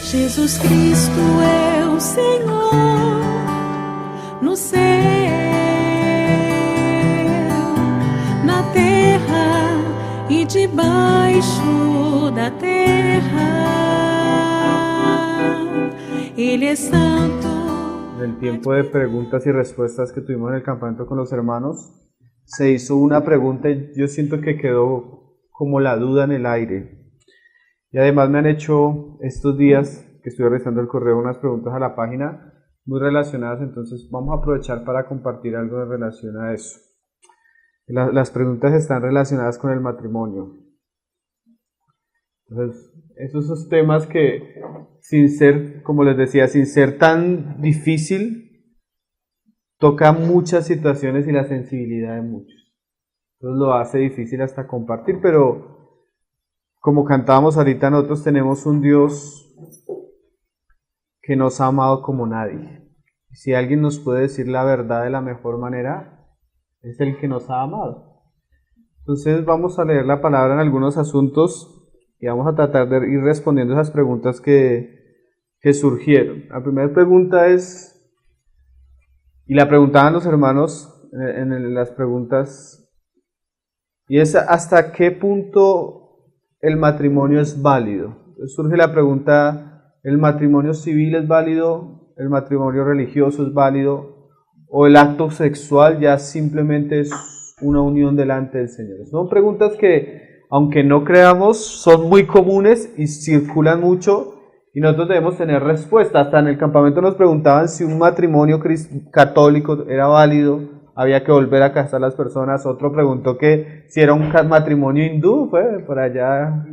Jesus Cristo é o Senhor no céu, na terra e debaixo da terra. Ele é santo. En el tiempo de preguntas y respuestas que tuvimos en el campamento con los hermanos, se hizo una pregunta y yo siento que quedó como la duda en el aire. Y además me han hecho estos días que estoy revisando el correo unas preguntas a la página muy relacionadas, entonces vamos a aprovechar para compartir algo en relación a eso. Las preguntas están relacionadas con el matrimonio. Entonces, esos temas que sin ser, como les decía, sin ser tan difícil, toca muchas situaciones y la sensibilidad de muchos. Entonces lo hace difícil hasta compartir, pero como cantábamos ahorita, nosotros tenemos un Dios que nos ha amado como nadie. Si alguien nos puede decir la verdad de la mejor manera, es el que nos ha amado. Entonces vamos a leer la palabra en algunos asuntos y vamos a tratar de ir respondiendo esas preguntas que surgieron. La primera pregunta es, y la preguntaban los hermanos en las preguntas, y es ¿hasta qué punto el matrimonio es válido? Entonces surge la pregunta, ¿el matrimonio civil es válido? ¿El matrimonio religioso es válido? ¿O el acto sexual ya simplemente es una unión delante del Señor? Son preguntas que, aunque no creamos, son muy comunes y circulan mucho y nosotros debemos tener respuesta. Hasta en el campamento nos preguntaban si un matrimonio católico era válido, había que volver a casar a las personas. Otro preguntó que si era un matrimonio hindú, fue por allá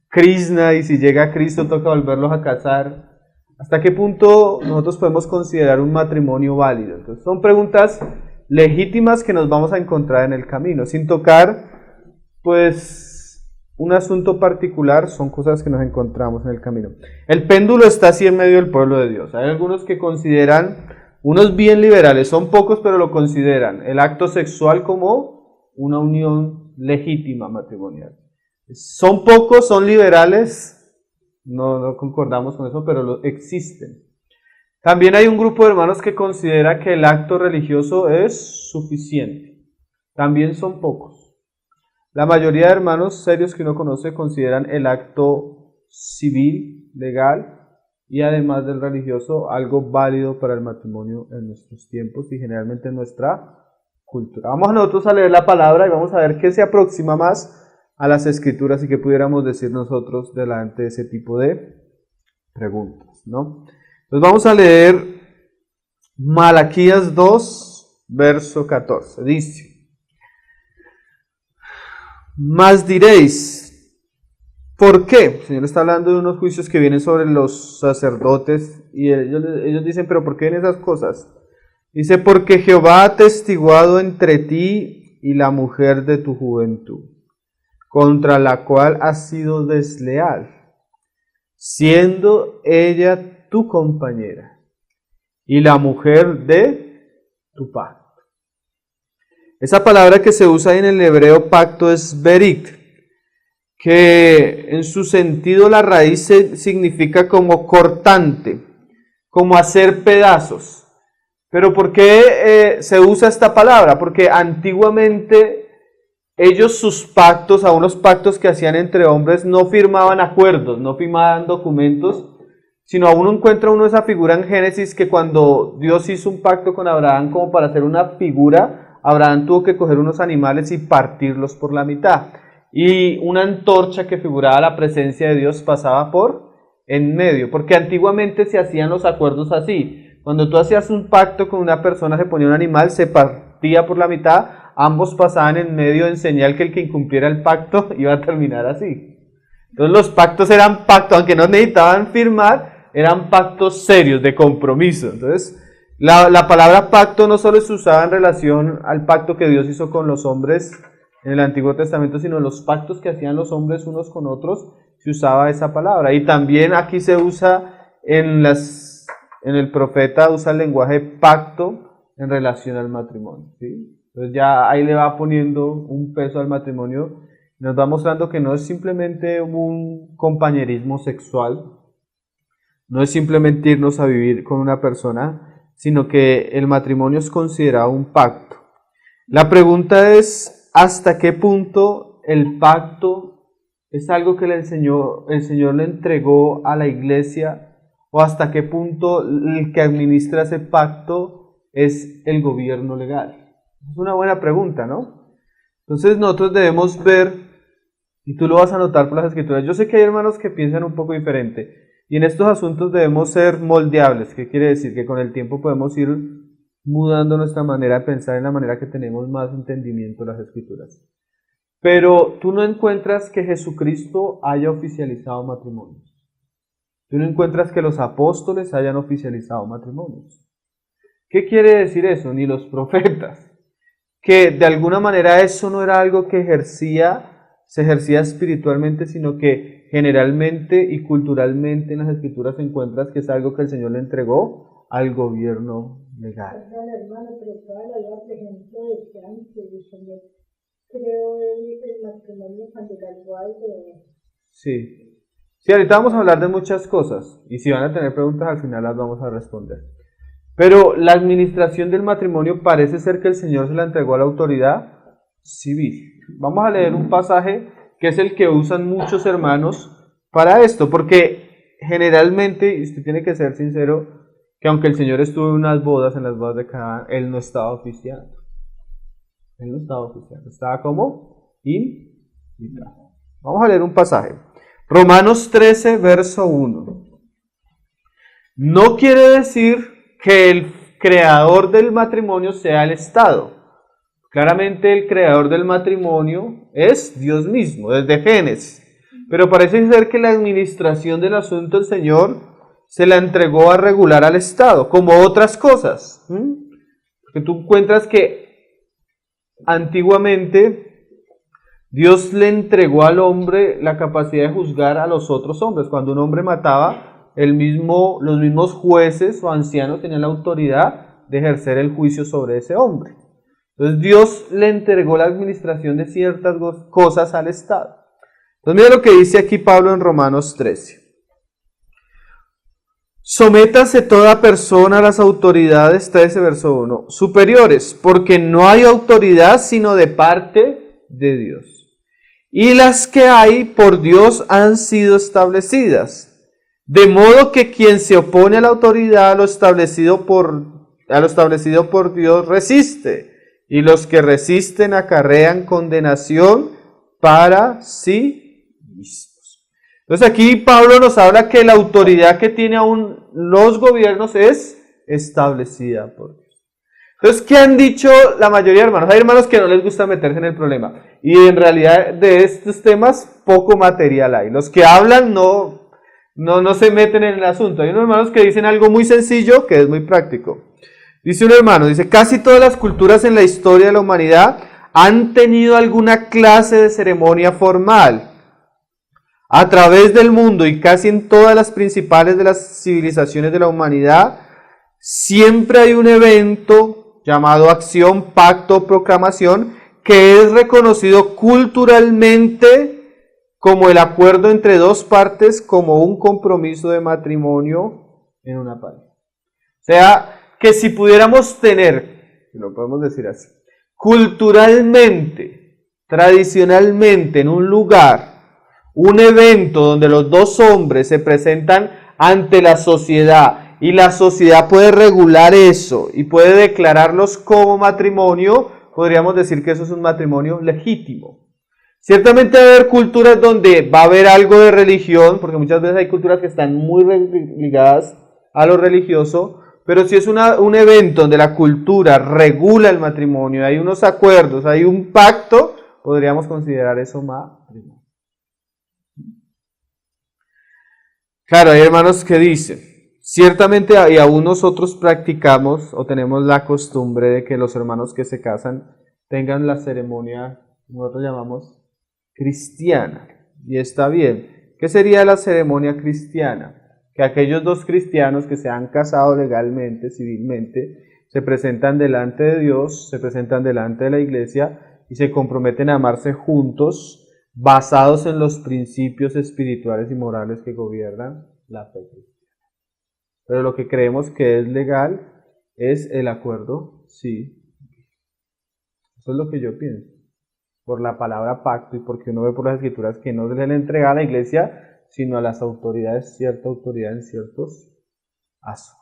Krishna, y si llega Cristo toca volverlos a casar. ¿Hasta qué punto nosotros podemos considerar un matrimonio válido? Entonces son preguntas legítimas que nos vamos a encontrar en el camino, sin tocar pues un asunto particular, son cosas que nos encontramos en el camino. El péndulo está así en medio del pueblo de Dios. Hay algunos que consideran, unos bien liberales, son pocos pero lo consideran, el acto sexual como una unión legítima matrimonial. Son pocos, son liberales, no concordamos con eso, pero existen. También hay un grupo de hermanos que considera que el acto religioso es suficiente. También son pocos. La mayoría de hermanos serios que uno conoce consideran el acto civil, legal, y además del religioso, algo válido para el matrimonio en nuestros tiempos y generalmente en nuestra cultura. Vamos nosotros a leer la palabra y vamos a ver qué se aproxima más a las escrituras y qué pudiéramos decir nosotros delante de ese tipo de preguntas, ¿no? Entonces vamos a leer Malaquías 2, verso 14. Dice: Mas diréis, ¿por qué? El Señor está hablando de unos juicios que vienen sobre los sacerdotes y ellos dicen, ¿pero por qué vienen esas cosas? Dice, porque Jehová ha testiguado entre ti y la mujer de tu juventud, contra la cual has sido desleal, siendo ella tu compañera y la mujer de tu pacto. Esa palabra que se usa en el hebreo pacto es berit, que en su sentido la raíz significa como cortante, como hacer pedazos. Pero ¿por qué se usa esta palabra? Porque antiguamente ellos sus pactos, a unos pactos que hacían entre hombres, no firmaban acuerdos, no firmaban documentos, sino aún encuentra uno esa figura en Génesis que cuando Dios hizo un pacto con Abraham como para hacer una figura, Abraham tuvo que coger unos animales y partirlos por la mitad. Y una antorcha que figuraba la presencia de Dios pasaba por en medio, porque antiguamente se hacían los acuerdos así. Cuando tú hacías un pacto con una persona, se ponía un animal, se partía por la mitad, ambos pasaban en medio en señal que el que incumpliera el pacto iba a terminar así. Entonces los pactos eran pactos, aunque no necesitaban firmar, eran pactos serios, de compromiso. Entonces la palabra pacto no solo se usaba en relación al pacto que Dios hizo con los hombres en el Antiguo Testamento, sino los pactos que hacían los hombres unos con otros, se usaba esa palabra. Y también aquí se usa en el profeta, usa el lenguaje pacto en relación al matrimonio, ¿sí? Entonces ya ahí le va poniendo un peso al matrimonio, nos va mostrando que no es simplemente un compañerismo sexual, No es simplemente irnos a vivir con una persona, sino que el matrimonio es considerado un pacto. La pregunta es, ¿hasta qué punto el pacto es algo que el Señor le entregó a la iglesia? ¿O hasta qué punto el que administra ese pacto es el gobierno legal? Es una buena pregunta, ¿no? Entonces nosotros debemos ver, y tú lo vas a notar por las escrituras, yo sé que hay hermanos que piensan un poco diferente, y en estos asuntos debemos ser moldeables. ¿Qué quiere decir? Que con el tiempo podemos ir mudando nuestra manera de pensar en la manera que tenemos más entendimiento de las escrituras. Pero tú no encuentras que Jesucristo haya oficializado matrimonios. Tú no encuentras que los apóstoles hayan oficializado matrimonios. ¿Qué quiere decir eso? Ni los profetas. Que de alguna manera eso no era algo que se ejercía espiritualmente, sino que generalmente y culturalmente en las escrituras encuentras que es algo que el Señor le entregó al gobierno legal. Perdón, hermano, pero toda la vida, por ejemplo, de que antes el Señor creó el matrimonio cuando era igual de... Sí. Sí, ahorita vamos a hablar de muchas cosas, y si van a tener preguntas al final las vamos a responder. Pero la administración del matrimonio parece ser que el Señor se la entregó a la autoridad civil. Vamos a leer un pasaje que es el que usan muchos hermanos para esto, porque generalmente, y usted tiene que ser sincero, que aunque el Señor estuvo en las bodas de Canaán, Él no estaba oficiando. Él no estaba oficiando, estaba como invitado. Vamos a leer un pasaje. Romanos 13, verso 1. No quiere decir que el creador del matrimonio sea el Estado. Claramente el creador del matrimonio es Dios mismo, desde Génesis. Pero parece ser que la administración del asunto el Señor se la entregó a regular al Estado, como otras cosas. Porque tú encuentras que antiguamente Dios le entregó al hombre la capacidad de juzgar a los otros hombres. Cuando un hombre mataba, los mismos jueces o ancianos tenían la autoridad de ejercer el juicio sobre ese hombre. Entonces Dios le entregó la administración de ciertas cosas al Estado. Entonces mira lo que dice aquí Pablo en Romanos 13. Sométase toda persona a las autoridades, 13 verso 1, superiores, porque no hay autoridad sino de parte de Dios. Y las que hay por Dios han sido establecidas. De modo que quien se opone a la autoridad, a lo establecido por Dios, resiste. Y los que resisten acarrean condenación para sí mismos. Entonces aquí Pablo nos habla que la autoridad que tiene aún los gobiernos es establecida por Dios. Entonces, ¿qué han dicho la mayoría de hermanos? Hay hermanos que no les gusta meterse en el problema. Y en realidad de estos temas poco material hay. Los que hablan no se meten en el asunto. Hay unos hermanos que dicen algo muy sencillo que es muy práctico. Dice un hermano, casi todas las culturas en la historia de la humanidad han tenido alguna clase de ceremonia formal. A través del mundo y casi en todas las principales de las civilizaciones de la humanidad, siempre hay un evento llamado acción, pacto o proclamación que es reconocido culturalmente como el acuerdo entre dos partes, como un compromiso de matrimonio en una pareja. O sea, que si pudiéramos tener, lo podemos decir así, culturalmente, tradicionalmente en un lugar, un evento donde los dos hombres se presentan ante la sociedad y la sociedad puede regular eso y puede declararlos como matrimonio, podríamos decir que eso es un matrimonio legítimo. Ciertamente va a haber culturas donde va a haber algo de religión, porque muchas veces hay culturas que están muy ligadas a lo religioso, pero si es un evento donde la cultura regula el matrimonio, hay unos acuerdos, hay un pacto, podríamos considerar eso matrimonio. Claro, hay hermanos que dicen, ciertamente y aún nosotros practicamos o tenemos la costumbre de que los hermanos que se casan tengan la ceremonia, nosotros llamamos cristiana, y está bien. ¿Qué sería la ceremonia cristiana? Que aquellos dos cristianos que se han casado legalmente, civilmente, se presentan delante de Dios, se presentan delante de la iglesia y se comprometen a amarse juntos, basados en los principios espirituales y morales que gobiernan la fe cristiana. pero lo que creemos que es legal es el acuerdo civil. Eso es lo que yo pienso, por la palabra pacto y porque uno ve por las escrituras que no se le entrega a la iglesia, sino a las autoridades, cierta autoridad en ciertos asuntos.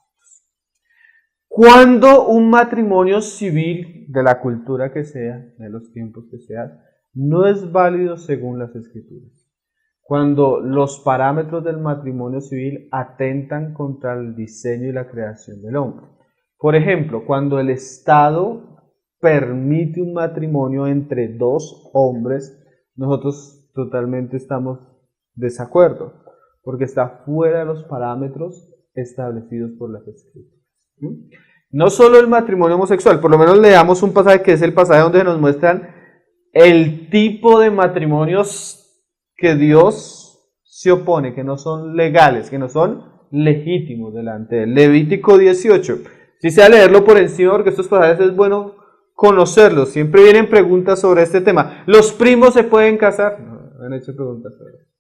Cuando un matrimonio civil, de la cultura que sea, de los tiempos que sea, no es válido según las escrituras. Cuando los parámetros del matrimonio civil atentan contra el diseño y la creación del hombre. Por ejemplo, cuando el Estado permite un matrimonio entre dos hombres, nosotros totalmente estamos de desacuerdo, porque está fuera de los parámetros establecidos por las escrituras. No solo el matrimonio homosexual, por lo menos leamos un pasaje que es el pasaje donde nos muestran el tipo de matrimonios que Dios se opone, que no son legales, que no son legítimos delante de él. Levítico 18. Si sea leerlo por encima, porque estos pasajes es bueno conocerlos. Siempre vienen preguntas sobre este tema. ¿Los primos se pueden casar? No, han hecho preguntas sobre eso.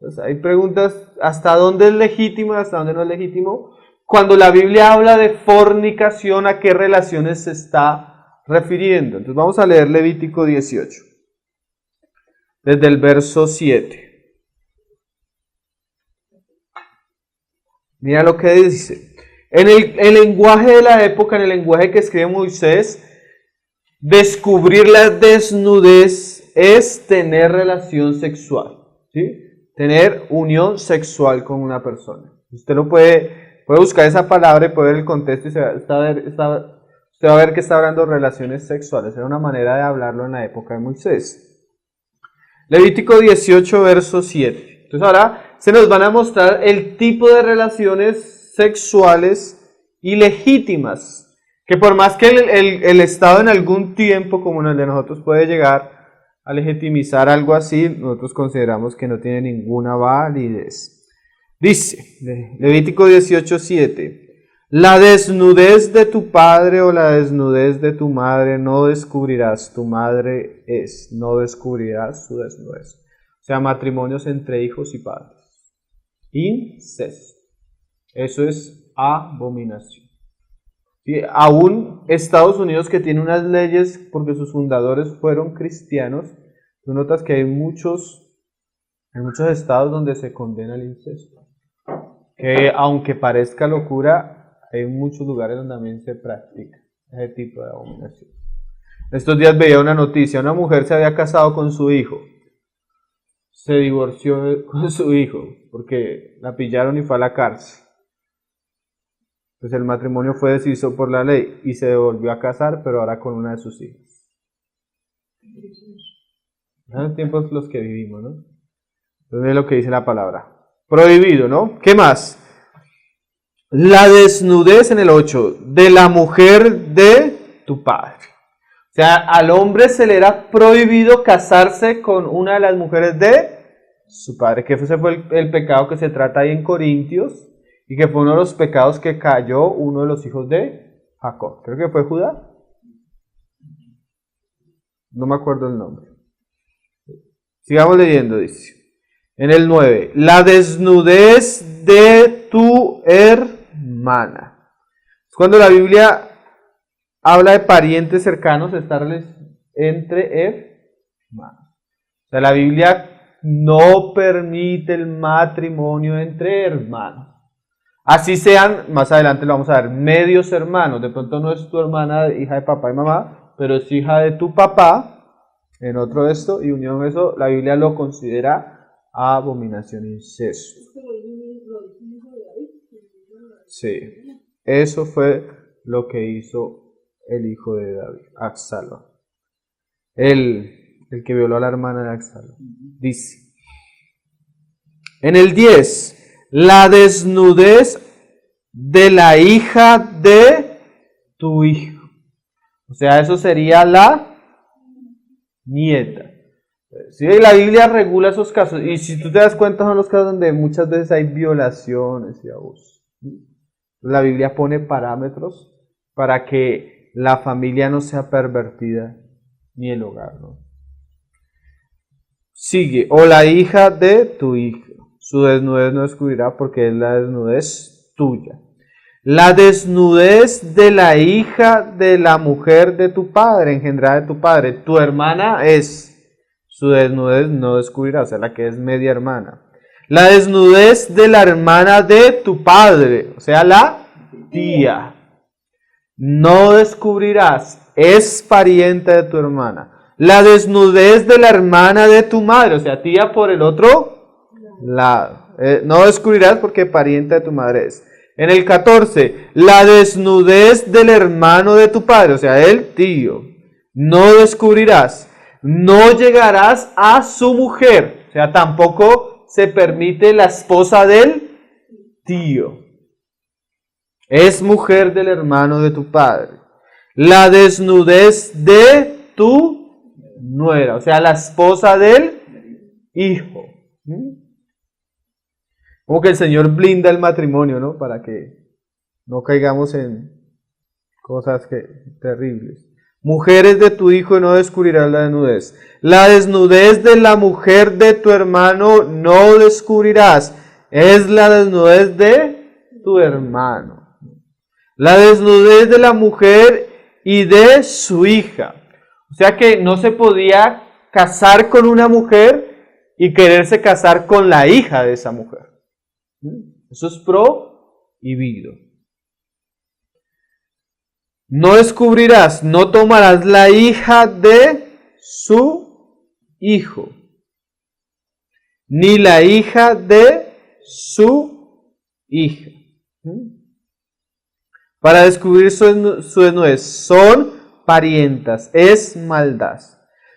Entonces, hay preguntas hasta dónde es legítimo y hasta dónde no es legítimo. Cuando la Biblia habla de fornicación, ¿a qué relaciones se está refiriendo? Entonces vamos a leer Levítico 18. Desde el verso 7. Mira lo que dice. En el lenguaje de la época, en el lenguaje que escribe Moisés, descubrir la desnudez es tener relación sexual, ¿sí? Tener unión sexual con una persona. Usted lo puede buscar esa palabra y puede ver el contexto y usted va a ver que está hablando de relaciones sexuales. Era una manera de hablarlo en la época de Moisés. Levítico 18, verso 7. Entonces ahora se nos van a mostrar el tipo de relaciones sexuales ilegítimas, que por más que el Estado en algún tiempo como el de nosotros puede llegar a legitimizar algo así, nosotros consideramos que no tiene ninguna validez. Dice, Levítico 18, 7. La desnudez de tu padre o la desnudez de tu madre no descubrirás, tu madre no descubrirás su desnudez. O sea, matrimonios entre hijos y padres. Incesto. Eso es abominación. ¿Sí? Aún Estados Unidos, que tiene unas leyes porque sus fundadores fueron cristianos, tú notas que hay muchos estados donde se condena el incesto. Que aunque parezca locura, hay muchos lugares donde también se practica ese tipo de abominación. Estos días veía una noticia, una mujer se había casado con su hijo, se divorció con su hijo porque la pillaron y fue a la cárcel. Pues el matrimonio fue deshizo por la ley y se volvió a casar, pero ahora con una de sus hijas. Son tiempos los que vivimos, ¿no? Entonces es lo que dice la palabra. Prohibido, ¿no? ¿Qué más? La desnudez en el 8, de la mujer de tu padre. O sea, al hombre se le era prohibido casarse con una de las mujeres de su padre, que ese fue el pecado que se trata ahí en Corintios, y que fue uno de los pecados que cayó uno de los hijos de Jacob. Creo que fue Judá. No me acuerdo el nombre. Sigamos leyendo, dice. En el 9, la desnudez de tu hermana. Cuando la Biblia habla de parientes cercanos, estar entre hermanos. O sea, la Biblia no permite el matrimonio entre hermanos. Así sean, más adelante lo vamos a ver, medios hermanos. De pronto no es tu hermana, hija de papá y mamá, pero es hija de tu papá, en otro esto, y unión eso, la Biblia lo considera abominación, incesto. Sí, eso fue lo que hizo el hijo de David, Absalón. El que violó a la hermana de Absalón. Dice, en el 10, la desnudez de la hija de tu hijo. O sea, eso sería la nieta. Sí, la Biblia regula esos casos. Y si tú te das cuenta, son los casos donde muchas veces hay violaciones y abusos. La Biblia pone parámetros para que la familia no sea pervertida ni el hogar, ¿no? Sigue, o la hija de tu hijo. Su desnudez no descubrirá porque es la desnudez es tuya. La desnudez de la hija de la mujer de tu padre, engendrada de tu padre, tu hermana es, su desnudez no descubrirás, o sea, la que es media hermana. La desnudez de la hermana de tu padre, o sea, la tía, no descubrirás, es pariente de tu hermana. La desnudez de la hermana de tu madre, o sea, tía por el otro lado, no descubrirás porque pariente de tu madre es. En el 14, la desnudez del hermano de tu padre, o sea, el tío, no descubrirás. No llegarás a su mujer, o sea, tampoco se permite la esposa del tío. Es mujer del hermano de tu padre. La desnudez de tu nuera, o sea, la esposa del hijo. Como que el Señor blinda el matrimonio, ¿no? Para que no caigamos en cosas terribles. Mujeres de tu hijo no descubrirás la desnudez. La desnudez de la mujer de tu hermano no descubrirás. Es la desnudez de tu hermano. La desnudez de la mujer y de su hija. O sea que no se podía casar con una mujer y quererse casar con la hija de esa mujer. Eso es prohibido. No descubrirás, no tomarás la hija de su hijo, ni la hija de su hija. Para descubrir su desnudez, son parientas, es maldad.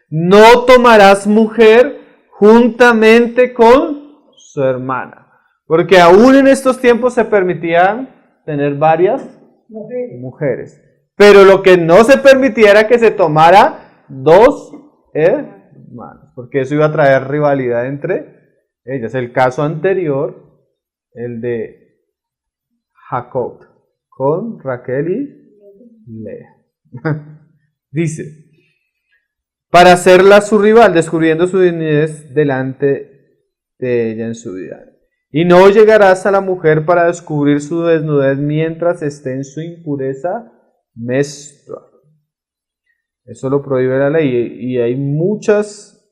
No tomarás mujer juntamente con su hermana. Porque aún en estos tiempos se permitían tener varias mujeres. Pero lo que no se permitía era que se tomara dos hermanos. Porque eso iba a traer rivalidad entre ellas. El caso anterior, el de Jacob con Raquel y Lea. Dice, para hacerla su rival, descubriendo su desnudez delante de ella en su vida. Y no llegarás a la mujer para descubrir su desnudez mientras esté en su impureza menstrual. Eso lo prohíbe la ley. Y hay muchas,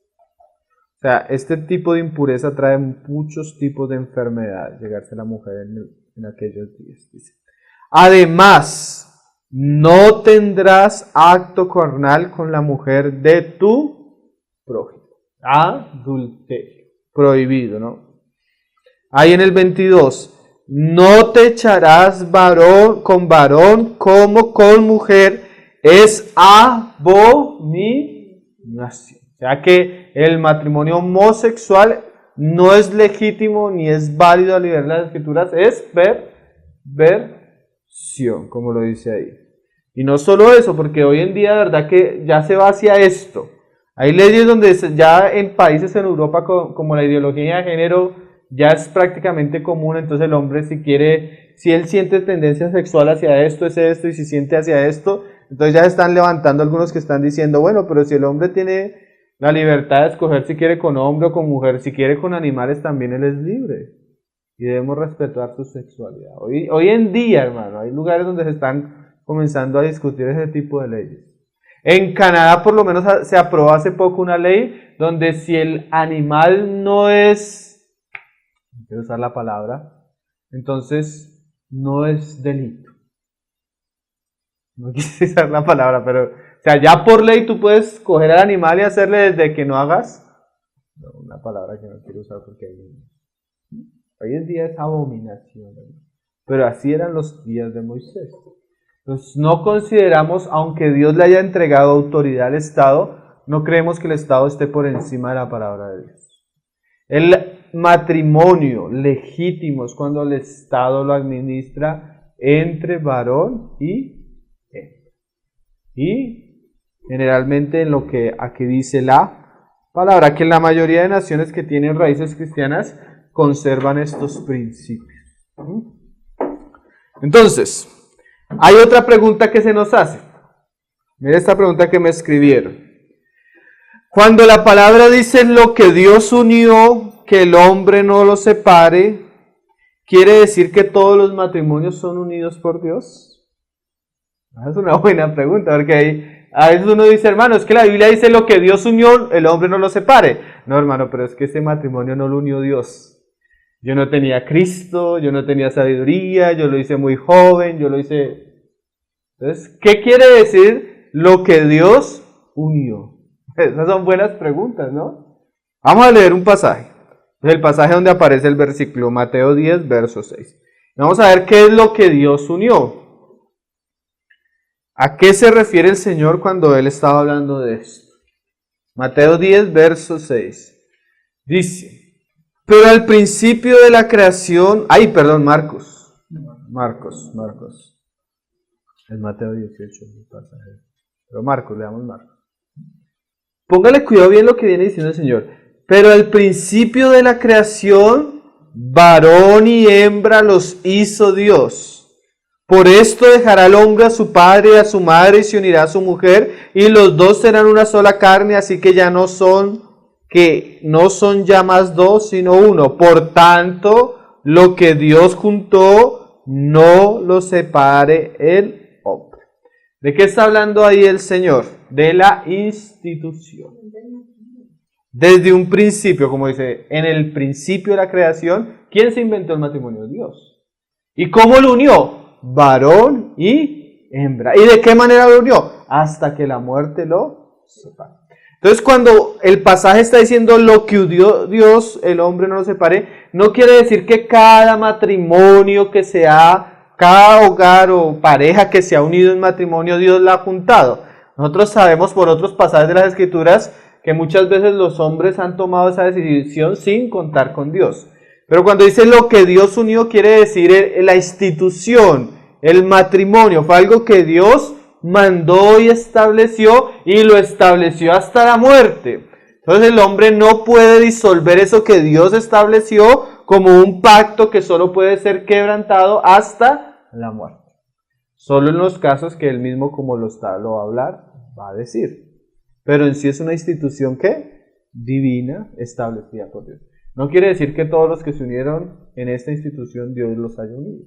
o sea, este tipo de impureza trae muchos tipos de enfermedades, llegarse a la mujer en aquellos días. Dice. Además, no tendrás acto carnal con la mujer de tu prójimo. Adulterio. Prohibido, ¿no? Ahí en el 22, no te echarás con varón como con mujer, es abominación. O sea que el matrimonio homosexual no es legítimo ni es válido a nivel de las escrituras, es perversión, como lo dice ahí. Y no solo eso, porque hoy en día, de verdad que ya se va hacia esto. Hay leyes donde ya en países en Europa como la ideología de género ya es prácticamente común, entonces el hombre si él siente tendencia sexual hacia esto, es esto, y si siente hacia esto, entonces ya se están levantando algunos que están diciendo, bueno, pero si el hombre tiene la libertad de escoger si quiere con hombre o con mujer, si quiere con animales, también él es libre, y debemos respetar su sexualidad. Hoy en día, hermano, hay lugares donde se están comenzando a discutir ese tipo de leyes. En Canadá, por lo menos, se aprobó hace poco una ley donde si el animal no es, quiero usar la palabra, entonces no es delito. No quise usar la palabra, pero, o sea, ya por ley tú puedes coger al animal y hacerle desde que no hagas, no, una palabra que no quiero usar porque hoy en día es abominación, ¿no? Pero así eran los días de Moisés. Entonces no consideramos, aunque Dios le haya entregado autoridad al Estado, no creemos que el Estado esté por encima de la palabra de Dios. El matrimonio legítimo es cuando el Estado lo administra entre varón y hembra. Y generalmente en lo que aquí dice la palabra, que la mayoría de naciones que tienen raíces cristianas conservan estos principios. Entonces, hay otra pregunta que se nos hace. Mira esta pregunta que me escribieron. Cuando la palabra dice lo que Dios unió, que el hombre no lo separe, ¿quiere decir que todos los matrimonios son unidos por Dios? Es una buena pregunta, porque a veces uno dice, hermano, es que la Biblia dice lo que Dios unió, el hombre no lo separe. No, hermano, pero es que ese matrimonio no lo unió Dios. Yo no tenía Cristo, yo no tenía sabiduría, yo lo hice muy joven, yo lo hice... Entonces, ¿qué quiere decir lo que Dios unió? Esas son buenas preguntas, ¿no? Vamos a leer un pasaje. Es el pasaje donde aparece el versículo, Mateo 10, verso 6. Vamos a ver qué es lo que Dios unió. ¿A qué se refiere el Señor cuando Él estaba hablando de esto? Mateo 10, verso 6. Dice, pero al principio de la creación... Marcos. Es Mateo 18, el pasaje. Pero Marcos, leamos Marcos. Póngale cuidado bien lo que viene diciendo el Señor. Pero al principio de la creación, varón y hembra los hizo Dios. Por esto dejará el hombre a su padre y a su madre y se unirá a su mujer, y los dos serán una sola carne, así que no son ya más dos, sino uno. Por tanto, lo que Dios juntó, no lo separe el hombre. ¿De qué está hablando ahí el Señor? De la institución. Desde un principio, como dice, en el principio de la creación, ¿quién se inventó el matrimonio? Dios. ¿Y cómo lo unió? Varón y hembra. ¿Y de qué manera lo unió? Hasta que la muerte lo separe. Entonces, cuando el pasaje está diciendo lo que unió Dios, el hombre no lo separe, no quiere decir que cada matrimonio cada hogar o pareja que se ha unido en matrimonio, Dios la ha juntado. Nosotros sabemos por otros pasajes de las Escrituras que muchas veces los hombres han tomado esa decisión sin contar con Dios. Pero cuando dice lo que Dios unió, quiere decir la institución, el matrimonio. Fue algo que Dios mandó y estableció, y lo estableció hasta la muerte. Entonces el hombre no puede disolver eso que Dios estableció como un pacto que solo puede ser quebrantado hasta la muerte. Solo en los casos que él mismo, como lo va a hablar, va a decir. Pero en sí es una institución divina, establecida por Dios. No quiere decir que todos los que se unieron en esta institución Dios los haya unido.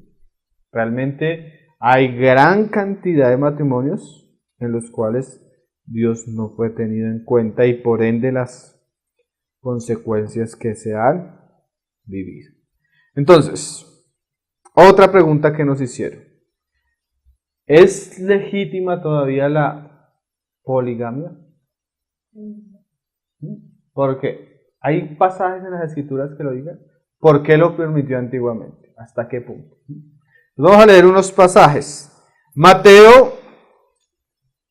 Realmente hay gran cantidad de matrimonios en los cuales Dios no fue tenido en cuenta y por ende las consecuencias que se han vivido. Entonces, otra pregunta que nos hicieron. ¿Es legítima todavía la poligamia? ¿Por qué? ¿Hay pasajes en las Escrituras que lo digan? ¿Por qué lo permitió antiguamente? ¿Hasta qué punto? Vamos a leer unos pasajes. Mateo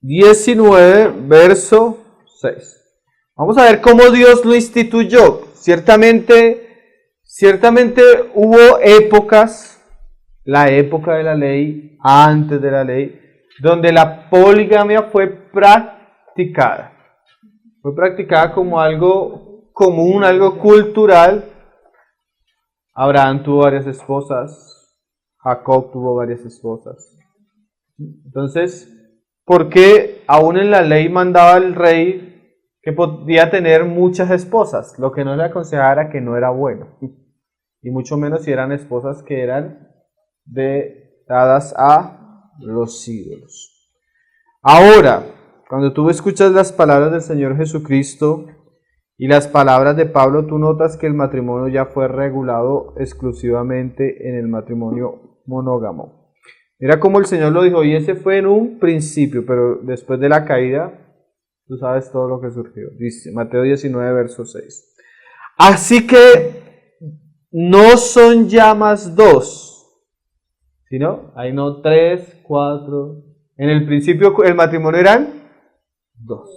19, verso 6. Vamos a ver cómo Dios lo instituyó. Ciertamente hubo épocas, la época de la ley, antes de la ley, donde la poligamia fue practicada. Fue practicada como algo común, algo cultural. Abraham tuvo varias esposas, Jacob tuvo varias esposas. Entonces, ¿por qué aún en la ley mandaba el rey que podía tener muchas esposas? Lo que no le aconsejaba era que no era bueno, y mucho menos si eran esposas que eran dadas a los ídolos. Ahora, cuando tú escuchas las palabras del Señor Jesucristo y las palabras de Pablo, tú notas que el matrimonio ya fue regulado exclusivamente en el matrimonio monógamo. Mira cómo el Señor lo dijo, y ese fue en un principio, pero después de la caída, tú sabes todo lo que surgió. Dice Mateo 19, verso 6. Así que no son ya más dos, sino, hay no 3, 4. En el principio el matrimonio eran 2.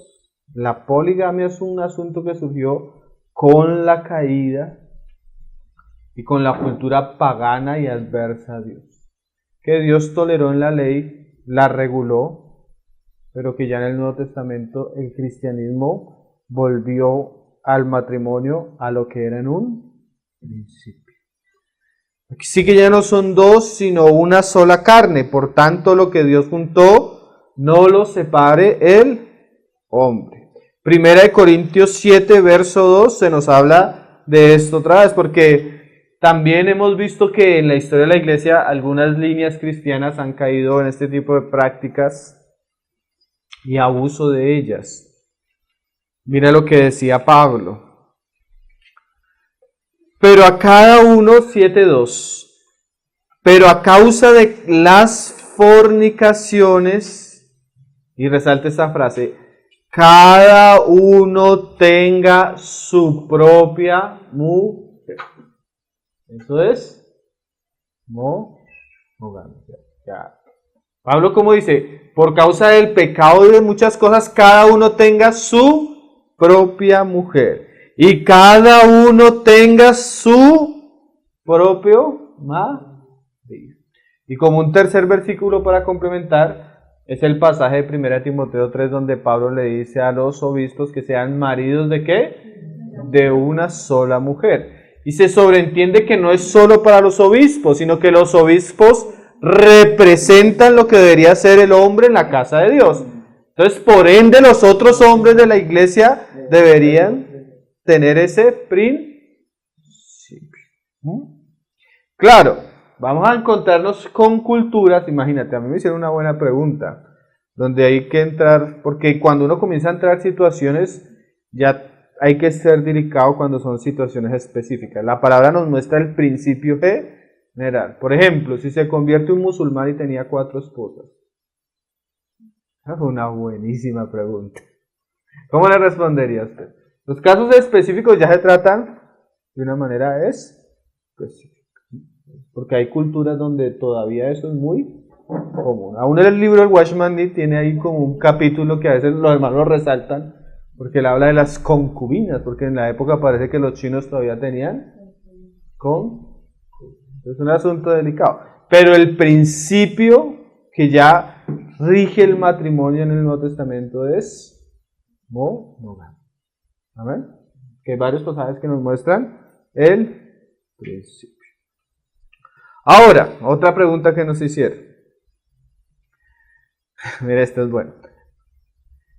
La poligamia es un asunto que surgió con la caída y con la cultura pagana y adversa a Dios. Que Dios toleró en la ley, la reguló, pero que ya en el Nuevo Testamento el cristianismo volvió al matrimonio a lo que era en un principio. Sí que ya no son dos, sino una sola carne. Por tanto, lo que Dios juntó, no lo separe el hombre. Primera de Corintios 7, verso 2, se nos habla de esto otra vez, porque también hemos visto que en la historia de la iglesia algunas líneas cristianas han caído en este tipo de prácticas y abuso de ellas. Mira lo que decía Pablo. Pero a cada uno, 7:2, pero a causa de las fornicaciones, y resalta esta frase, cada uno tenga su propia mujer. Eso es monogamia. Ya. Pablo, ¿cómo dice? Por causa del pecado y de muchas cosas, cada uno tenga su propia mujer. Y cada uno tenga su propio marido. Y como un tercer versículo para complementar, es el pasaje de 1 Timoteo 3, donde Pablo le dice a los obispos que sean maridos ¿de qué? De una sola mujer. Y se sobreentiende que no es solo para los obispos, sino que los obispos representan lo que debería ser el hombre en la casa de Dios. Entonces, por ende, los otros hombres de la iglesia deberían tener ese principio. Claro, vamos a encontrarnos con culturas, imagínate, a mí me hicieron una buena pregunta, donde hay que entrar, porque cuando uno comienza a entrar en situaciones, ya hay que ser delicado cuando son situaciones específicas. La palabra nos muestra el principio general. Por ejemplo, si se convierte un musulmán y tenía 4 esposas. Esa fue una buenísima pregunta. ¿Cómo le respondería usted? Los casos específicos ya se tratan de una manera específica. Porque hay culturas donde todavía eso es muy común. Aún en el libro del Watchman Nee tiene ahí como un capítulo que a veces los hermanos resaltan, porque él habla de las concubinas, porque en la época parece que los chinos todavía tenían concubinas. Es un asunto delicado. Pero el principio que ya rige el matrimonio en el Nuevo Testamento es monogamia. ¿Amén? Que hay varios pasajes que nos muestran el principio. Ahora, otra pregunta que nos hicieron. Mira, esto es bueno.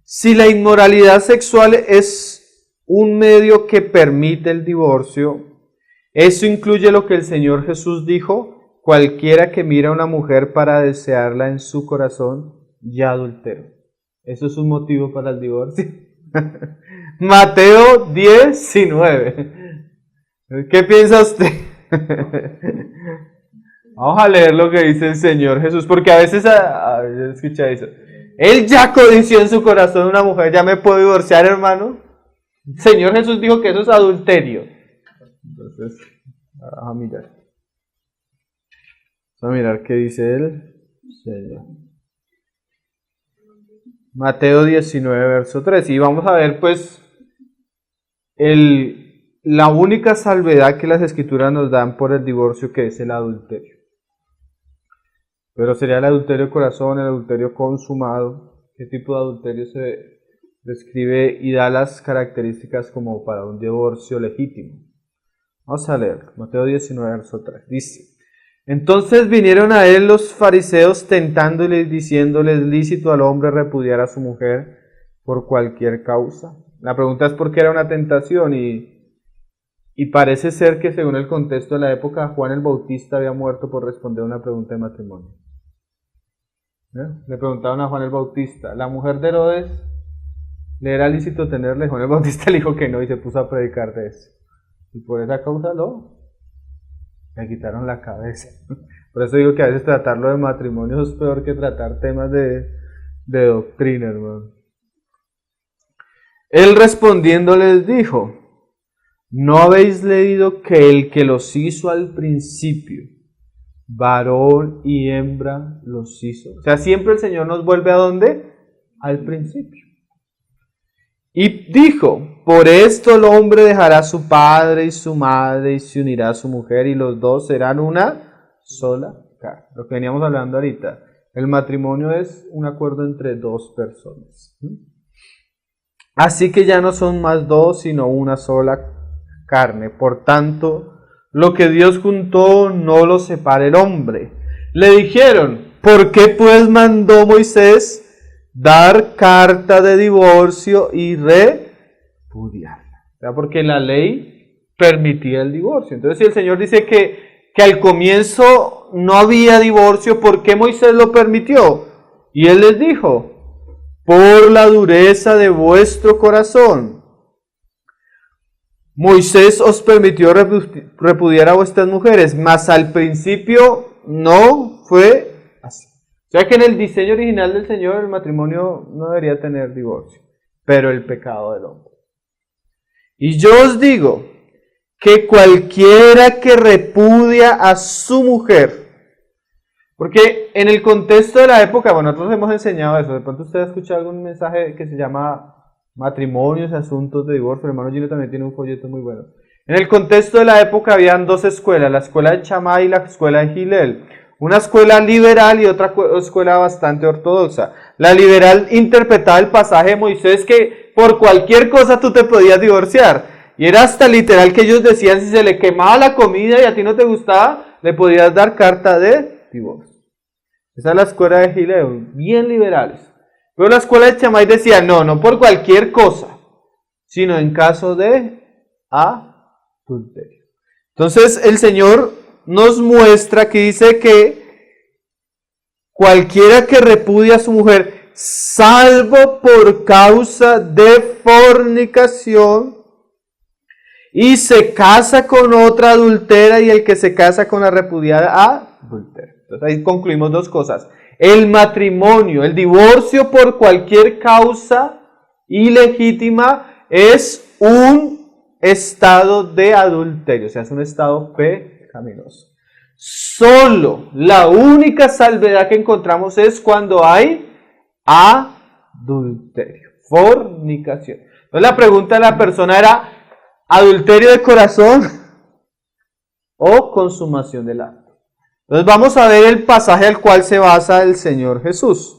Si la inmoralidad sexual es un medio que permite el divorcio, ¿eso incluye lo que el Señor Jesús dijo? Cualquiera que mira a una mujer para desearla en su corazón, ya adulteró. ¿Eso es un motivo para el divorcio? Mateo 19. ¿Qué piensa usted? Vamos a leer lo que dice el Señor Jesús, porque a veces escucha eso. Él ya codició en su corazón una mujer, ¿ya me puedo divorciar, hermano? El Señor Jesús dijo que eso es adulterio. Entonces, vamos a mirar. Vamos a mirar qué dice el Señor. Mateo 19, verso 3. Y vamos a ver, pues, la única salvedad que las Escrituras nos dan por el divorcio, que es el adulterio. Pero sería el adulterio de corazón, el adulterio consumado. ¿Qué tipo de adulterio se describe y da las características como para un divorcio legítimo? Vamos a leer, Mateo 19, verso 3. Dice: entonces vinieron a él los fariseos tentándole, diciéndoles: lícito al hombre repudiar a su mujer por cualquier causa. La pregunta es por qué era una tentación y parece ser que según el contexto de la época, Juan el Bautista había muerto por responder una pregunta de matrimonio. Le preguntaron a Juan el Bautista, ¿la mujer de Herodes le era lícito tenerle? Juan el Bautista le dijo que no y se puso a predicar de eso. Y por esa causa le quitaron la cabeza. Por eso digo que a veces tratarlo de matrimonio es peor que tratar temas de doctrina, hermano. Él respondiendo les dijo: ¿no habéis leído que el que los hizo al principio, varón y hembra los hizo? O sea, siempre el Señor nos vuelve ¿a dónde? Al principio. Y dijo: por esto el hombre dejará a su padre y su madre y se unirá a su mujer y los dos serán una sola carne. Lo que veníamos hablando ahorita. El matrimonio es un acuerdo entre dos personas. Así que ya no son más dos, sino una sola carne. Por tanto, lo que Dios juntó no lo separe el hombre. Le dijeron: ¿por qué pues mandó Moisés dar carta de divorcio y repudiarla? O sea, porque la ley permitía el divorcio. Entonces, si el Señor dice que al comienzo no había divorcio, ¿por qué Moisés lo permitió? Y Él les dijo, por la dureza de vuestro corazón. Moisés os permitió repudiar a vuestras mujeres, mas al principio no fue así. O sea que en el diseño original del Señor el matrimonio no debería tener divorcio, pero el pecado del hombre. Y yo os digo que cualquiera que repudia a su mujer, porque en el contexto de la época, bueno, nosotros hemos enseñado eso, de pronto usted ha escuchado algún mensaje que se llama matrimonios, asuntos de divorcio, el hermano Gino también tiene un folleto muy bueno. En el contexto de la época habían dos escuelas, la escuela de Shammai y la escuela de Hillel. Una escuela liberal y otra escuela bastante ortodoxa. La liberal interpretaba el pasaje de Moisés que por cualquier cosa tú te podías divorciar. Y era hasta literal que ellos decían, si se le quemaba la comida y a ti no te gustaba, le podías dar carta de divorcio. Esa es la escuela de Hillel, bien liberales. Pero la escuela de Shammai decía, no por cualquier cosa, sino en caso de adulterio. Entonces el Señor nos muestra que dice que cualquiera que repudia a su mujer, salvo por causa de fornicación, y se casa con otra adultera, y el que se casa con la repudiada adultera. Entonces ahí concluimos dos cosas. El matrimonio, el divorcio por cualquier causa ilegítima es un estado de adulterio, o sea, es un estado pecaminoso. Solo la única salvedad que encontramos es cuando hay adulterio, fornicación. Entonces la pregunta de la persona era, ¿adulterio de corazón o consumación del acto? Entonces vamos a ver el pasaje al cual se basa el Señor Jesús.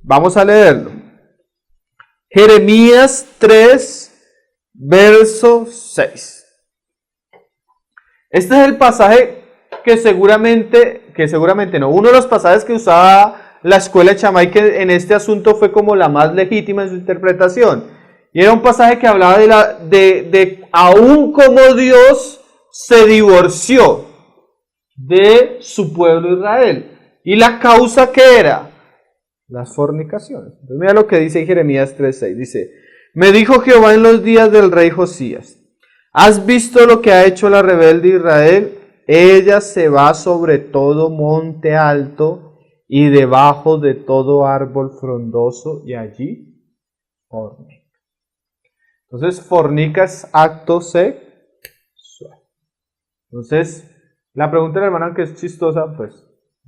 Vamos a leerlo. Jeremías 3, verso 6. Este es el pasaje que seguramente no, uno de los pasajes que usaba la escuela de Shammai, que en este asunto fue como la más legítima en su interpretación. Y era un pasaje que hablaba de aún como Dios se divorció de su pueblo Israel. ¿Y la causa qué era? Las fornicaciones. Entonces mira lo que dice en Jeremías 3:6. Dice, me dijo Jehová en los días del rey Josías, ¿has visto lo que ha hecho la rebelde Israel? Ella se va sobre todo monte alto y debajo de todo árbol frondoso y allí fornica. Entonces fornica es acto sexual. Entonces la pregunta de la hermana, que es chistosa, pues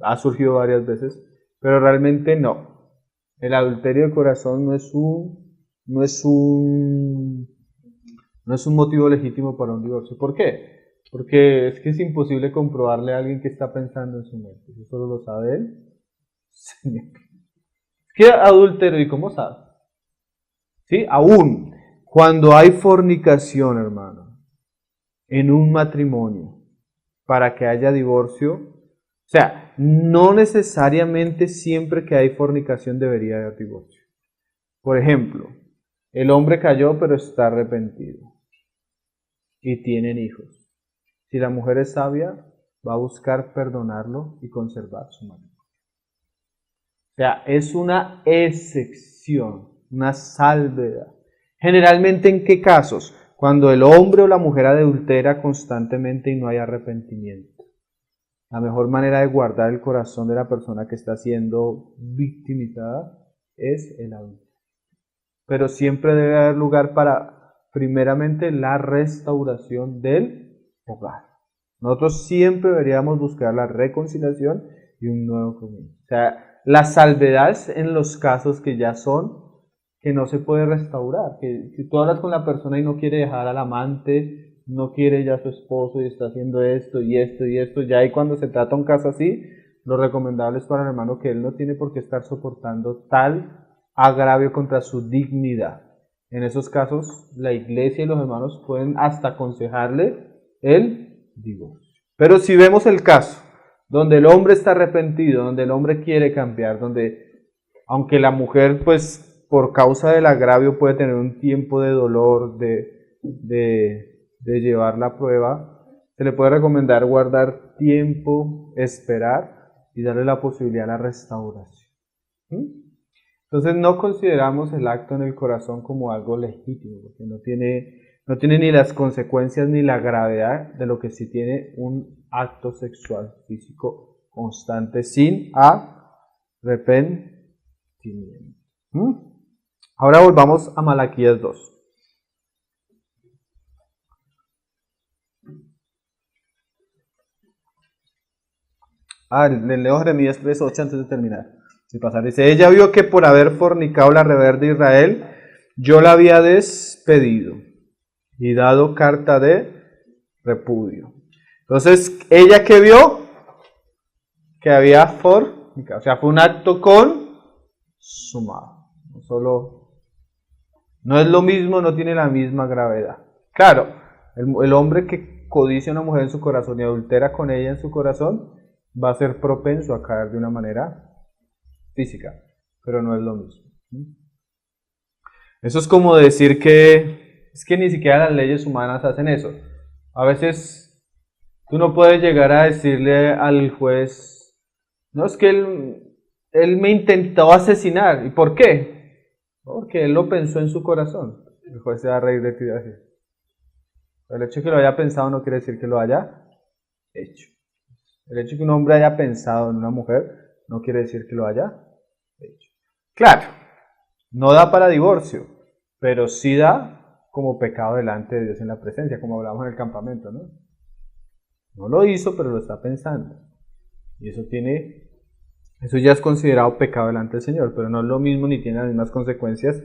ha surgido varias veces, pero realmente no. El adulterio de corazón no es un motivo legítimo para un divorcio. ¿Por qué? Porque es que es imposible comprobarle a alguien que está pensando en su mente. Eso solo lo sabe él. Señor. ¿Qué adulterio? ¿Y cómo sabe? ¿Sí? Aún cuando hay fornicación, hermano, en un matrimonio, para que haya divorcio, o sea, no necesariamente siempre que hay fornicación debería haber divorcio. Por ejemplo, el hombre cayó pero está arrepentido y tienen hijos. Si la mujer es sabia, va a buscar perdonarlo y conservar su matrimonio. O sea, es una excepción, una salvedad. Generalmente, ¿en qué casos? Cuando el hombre o la mujer adultera constantemente y no hay arrepentimiento. La mejor manera de guardar el corazón de la persona que está siendo victimizada es el adulterio. Pero siempre debe haber lugar para, primeramente, la restauración del hogar. Nosotros siempre deberíamos buscar la reconciliación y un nuevo comienzo. O sea, las salvedades en los casos que ya son, que no se puede restaurar. Que si tú hablas con la persona y no quiere dejar al amante, no quiere ya a su esposo y está haciendo esto y esto y esto, ya y cuando se trata un caso así, lo recomendable es para el hermano que él no tiene por qué estar soportando tal agravio contra su dignidad. En esos casos, la iglesia y los hermanos pueden hasta aconsejarle el divorcio. Pero si vemos el caso donde el hombre está arrepentido, donde el hombre quiere cambiar, donde aunque la mujer pues por causa del agravio puede tener un tiempo de dolor, de de llevar la prueba, se le puede recomendar guardar tiempo, esperar y darle la posibilidad a la restauración. Entonces no consideramos el acto en el corazón como algo legítimo, porque no tiene ni las consecuencias ni la gravedad de lo que sí tiene un acto sexual físico constante sin arrepentimiento. Ahora volvamos a Malaquías 2. Le leo Jeremías 3:8 antes de terminar. Si pasar, dice, ella vio que por haber fornicado la rebelde de Israel, yo la había despedido y dado carta de repudio. Entonces, ella que vio que había fornicado, o sea, fue un acto consumado. No es lo mismo, no tiene la misma gravedad. Claro, el hombre que codicia a una mujer en su corazón y adultera con ella en su corazón, va a ser propenso a caer de una manera física, pero no es lo mismo. Eso es como decir que es que ni siquiera las leyes humanas hacen eso. A veces tú no puedes llegar a decirle al juez, no, es que él me intentó asesinar. ¿Y por qué? Porque él lo pensó en su corazón. El juez se va a reír de ti y va a decir, el hecho de que lo haya pensado no quiere decir que lo haya hecho. El hecho de que un hombre haya pensado en una mujer no quiere decir que lo haya hecho. Claro, no da para divorcio, pero sí da como pecado delante de Dios en la presencia, como hablamos en el campamento, ¿no? No lo hizo, pero lo está pensando. Y eso ya es considerado pecado delante del Señor, pero no es lo mismo ni tiene las mismas consecuencias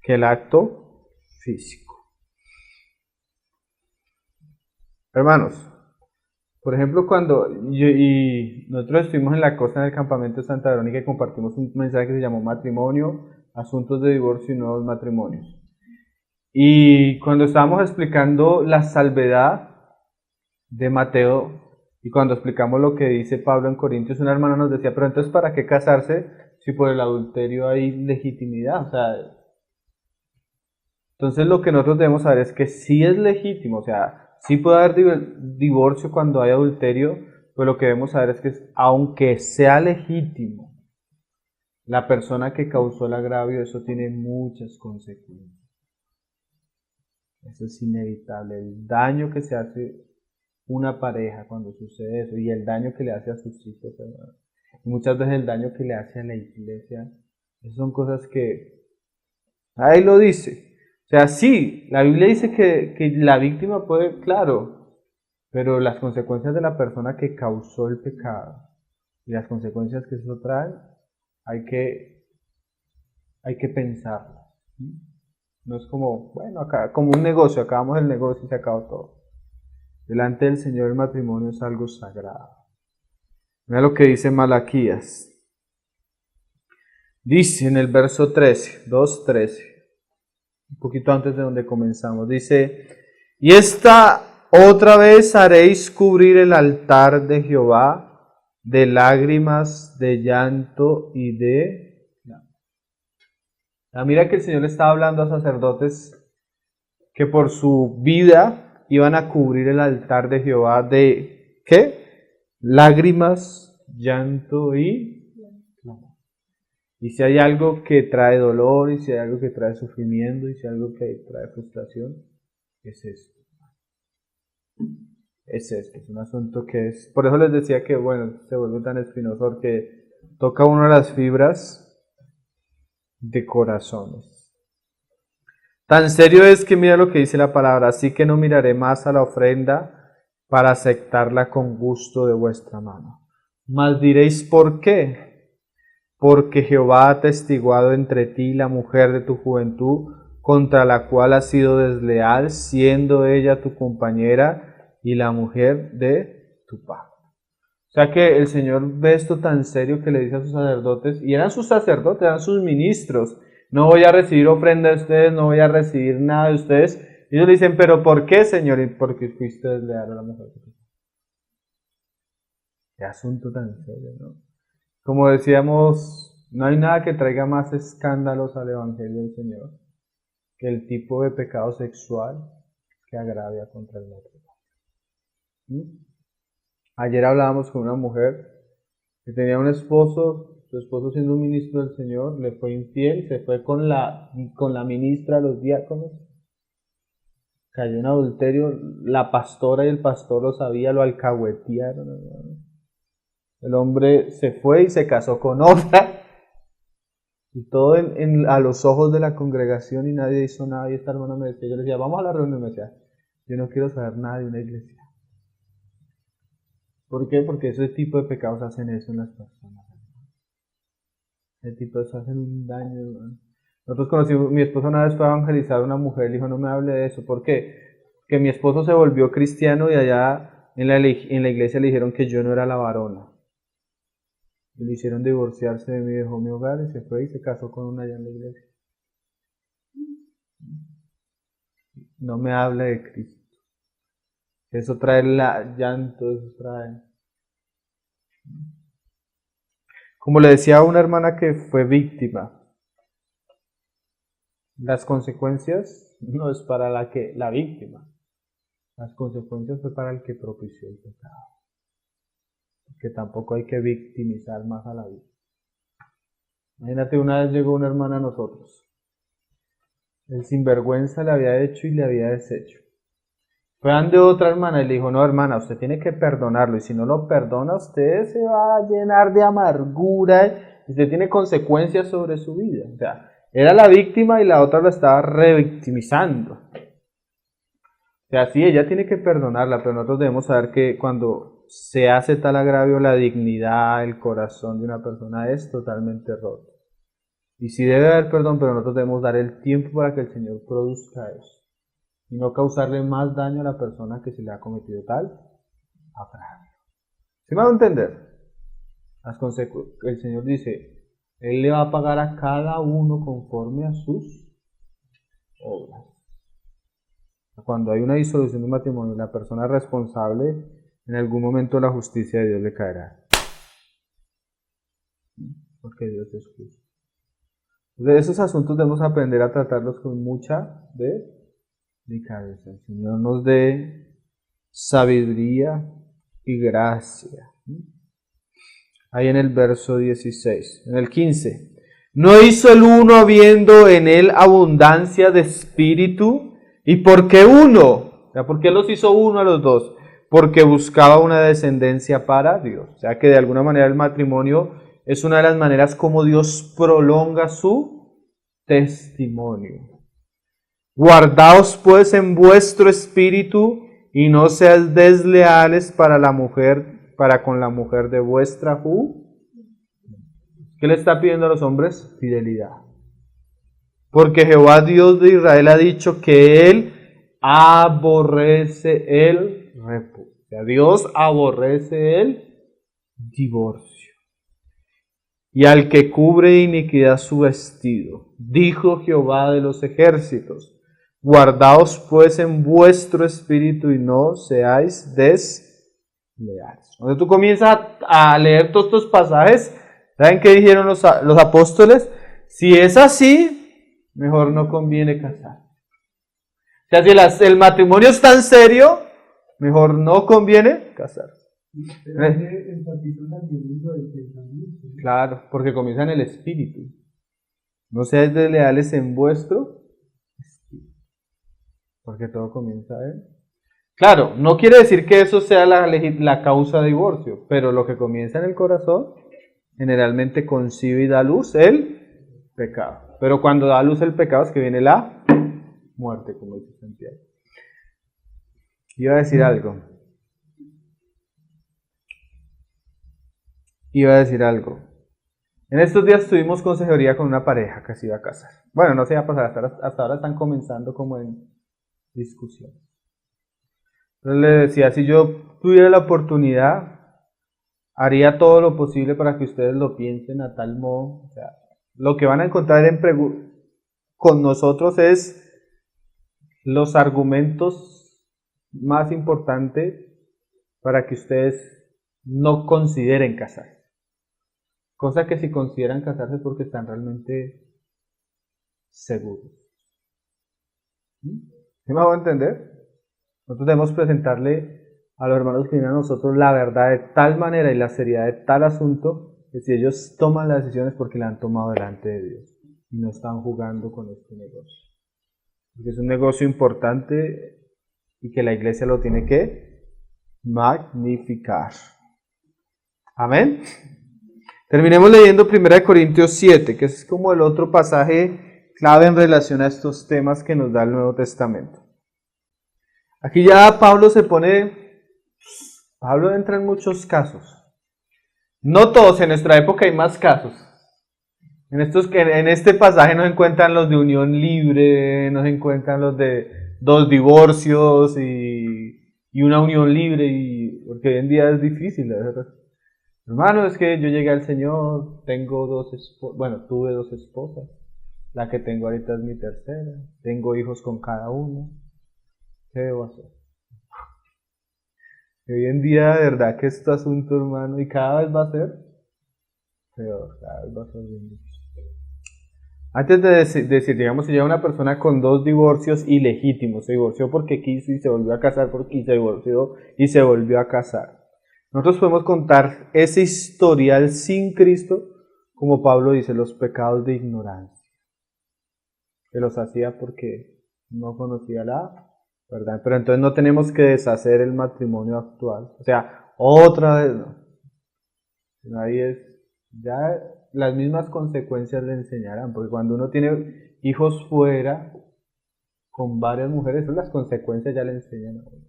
que el acto físico. Hermanos, por ejemplo, cuando nosotros estuvimos en la costa en el campamento de Santa Verónica y compartimos un mensaje que se llamó Matrimonio, Asuntos de Divorcio y Nuevos Matrimonios. Y cuando estábamos explicando la salvedad de Mateo y cuando explicamos lo que dice Pablo en Corintios, una hermana nos decía, pero entonces ¿para qué casarse si por el adulterio hay legitimidad? O sea, entonces lo que nosotros debemos saber es que sí es legítimo, o sea, sí puede haber divorcio cuando hay adulterio, pero lo que debemos saber es que aunque sea legítimo, la persona que causó el agravio, eso tiene muchas consecuencias. Eso es inevitable. El daño que se hace una pareja cuando sucede eso y el daño que le hace a sus hijos, ¿verdad? Y muchas veces el daño que le hace a la iglesia, esas son cosas que ahí lo dice. O sea, sí, la Biblia dice que la víctima puede, claro, pero las consecuencias de la persona que causó el pecado y las consecuencias que eso trae, hay que pensarlas. No es como, bueno, acá, como un negocio, acabamos el negocio y se acabó todo. Delante del Señor el matrimonio es algo sagrado. Mira lo que dice Malaquías. Dice en el verso 13, 2:13. Un poquito antes de donde comenzamos, dice, y esta otra vez haréis cubrir el altar de Jehová de lágrimas, de llanto y de... Mira que el Señor le estaba hablando a sacerdotes que por su vida iban a cubrir el altar de Jehová de, ¿qué? Lágrimas, llanto y... Y si hay algo que trae dolor, y si hay algo que trae sufrimiento, y si hay algo que trae frustración, es esto. Es esto, es un asunto que es... Por eso les decía que, bueno, se vuelve tan espinoso, porque toca una de las fibras de corazones. Tan serio es que mira lo que dice la palabra, así que no miraré más a la ofrenda para aceptarla con gusto de vuestra mano. Mas diréis, ¿por qué? Porque Jehová ha atestiguado entre ti la mujer de tu juventud, contra la cual has sido desleal, siendo ella tu compañera y la mujer de tu pacto. O sea que el Señor ve esto tan serio que le dice a sus sacerdotes, y eran sus sacerdotes, eran sus ministros, no voy a recibir ofrenda de ustedes, no voy a recibir nada de ustedes. Y ellos le dicen, ¿pero por qué, Señor? Y porque fuiste desleal a la mujer de tu pacto. Qué asunto tan serio, ¿no? Como decíamos, no hay nada que traiga más escándalos al Evangelio del Señor que el tipo de pecado sexual que agravia contra el matrimonio. ¿Mm? Ayer hablábamos con una mujer que tenía un esposo, su esposo siendo un ministro del Señor, le fue infiel, se fue con la ministra, los diáconos, cayó en adulterio, la pastora y el pastor lo sabía, lo alcahuetearon, hermano. El hombre se fue y se casó con otra, y todo a los ojos de la congregación, y nadie hizo nada. Y esta hermana me decía, yo le decía, vamos a la reunión, y me decía, yo no quiero saber nada de una iglesia. ¿Por qué? Porque ese tipo de pecados hacen eso en las personas. Ese tipo de cosas hacen un daño, hermano. Nosotros conocimos, mi esposa una vez fue a evangelizar a una mujer, le dijo, no me hable de eso. ¿Por qué? Que mi esposo se volvió cristiano y allá en la iglesia le dijeron que yo no era la varona. Y le hicieron divorciarse de mí, dejó mi hogar y se fue y se casó con una allá en la iglesia. No me hable de Cristo. Eso trae llanto, eso trae. Como le decía a una hermana que fue víctima, las consecuencias no es para la víctima, las consecuencias fue para el que propició el pecado. Porque tampoco hay que victimizar más a la víctima. Imagínate, una vez llegó una hermana a nosotros. El sinvergüenza le había hecho y le había deshecho. Fue ante otra hermana y le dijo, no hermana, usted tiene que perdonarlo, y si no lo perdona, usted se va a llenar de amargura, y usted tiene consecuencias sobre su vida. O sea, era la víctima y la otra la estaba revictimizando. O sea, sí, ella tiene que perdonarla, pero nosotros debemos saber que cuando se hace tal agravio, la dignidad, el corazón de una persona es totalmente roto. Y sí debe haber perdón, pero nosotros debemos dar el tiempo para que el Señor produzca eso. Y no causarle más daño a la persona que se le ha cometido tal agravio. ¿Sí me va a entender? El Señor dice, Él le va a pagar a cada uno conforme a sus obras. Cuando hay una disolución de un matrimonio y la persona es responsable, en algún momento la justicia de Dios le caerá. Porque Dios es justo. De esos asuntos debemos aprender a tratarlos con mucha delicadeza. El Señor nos dé sabiduría y gracia. Ahí en el verso 16, en el 15. ¿No hizo el uno habiendo en él abundancia de espíritu? ¿Y por qué uno? O sea, ¿por qué los hizo uno a los dos? Porque buscaba una descendencia para Dios. O sea que de alguna manera el matrimonio es una de las maneras como Dios prolonga su testimonio. Guardaos pues en vuestro espíritu y no seáis desleales para con la mujer de vuestra juventud. ¿Qué le está pidiendo a los hombres? Fidelidad. Porque Jehová Dios de Israel ha dicho que Él aborrece el repudio. O sea, Dios aborrece el divorcio. Y al que cubre iniquidad su vestido, dijo Jehová de los ejércitos, guardaos pues en vuestro espíritu y no seáis desleales. Cuando tú comienzas a leer todos estos pasajes, ¿saben qué dijeron los apóstoles? Si es así, mejor no conviene casar. O sea, si el matrimonio es tan serio, mejor no conviene casar. Claro, porque comienza en el espíritu. No seáis desleales en vuestro espíritu, porque todo comienza en... Claro, no quiere decir que eso sea la causa de divorcio, pero lo que comienza en el corazón generalmente concibe y da luz el pecado. Pero cuando da luz el pecado es que viene la muerte, como dice Santiago. Iba a decir algo. En estos días tuvimos consejería con una pareja que se iba a casar. Bueno, no se iba a pasar, hasta ahora están comenzando como en discusión. Entonces le decía, si yo tuviera la oportunidad, haría todo lo posible para que ustedes lo piensen a tal modo. O sea, lo que van a encontrar con nosotros es los argumentos más importantes para que ustedes no consideren casarse. Cosa que si consideran casarse es porque están realmente seguros. ¿Sí me hago entender? Nosotros debemos presentarle a los hermanos que vienen a nosotros la verdad de tal manera y la seriedad de tal asunto, que si ellos toman las decisiones porque la han tomado delante de Dios y no están jugando con este negocio. Porque es un negocio importante y que la iglesia lo tiene que magnificar. Amén. Terminemos leyendo 1 Corintios 7, que es como el otro pasaje clave en relación a estos temas que nos da el Nuevo Testamento. Aquí ya Pablo entra en muchos casos. No todos, en nuestra época hay más casos. En este pasaje nos encuentran los de unión libre, nos encuentran los de 2 divorcios y una unión libre, porque hoy en día es difícil, ¿verdad? Hermano, es que yo llegué al Señor, tuve 2 esposas, la que tengo ahorita es mi tercera, tengo hijos con cada una, ¿qué debo hacer? Hoy en día, de verdad que este asunto, hermano, y cada vez va a ser peor, cada vez va a ser bien difícil. Antes de decir, digamos, si llega una persona con 2 divorcios ilegítimos, se divorció porque quiso y se volvió a casar porque quiso, se divorció y se volvió a casar. Nosotros podemos contar ese historial sin Cristo, como Pablo dice, los pecados de ignorancia, que los hacía porque no conocía la verdad. Pero entonces no tenemos que deshacer el matrimonio actual. O sea, otra vez no. Ahí es, ya las mismas consecuencias le enseñarán, porque cuando uno tiene hijos fuera, con varias mujeres, las consecuencias ya le enseñan a uno.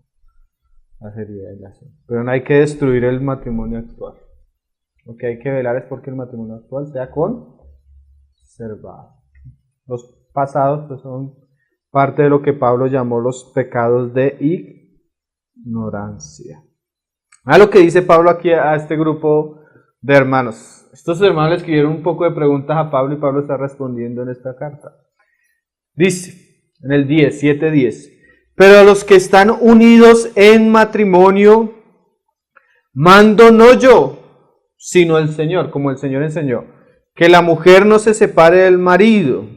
La seriedad del asunto. Pero no hay que destruir el matrimonio actual. Lo que hay que velar es porque el matrimonio actual sea conservado. Los pasados pues, son parte de lo que Pablo llamó los pecados de ignorancia. A lo que dice Pablo aquí a este grupo de hermanos. Estos hermanos le escribieron un poco de preguntas a Pablo y Pablo está respondiendo en esta carta. Dice en el 7:10. Pero a los que están unidos en matrimonio, mando no yo, sino el Señor, como el Señor enseñó, que la mujer no se separe del marido.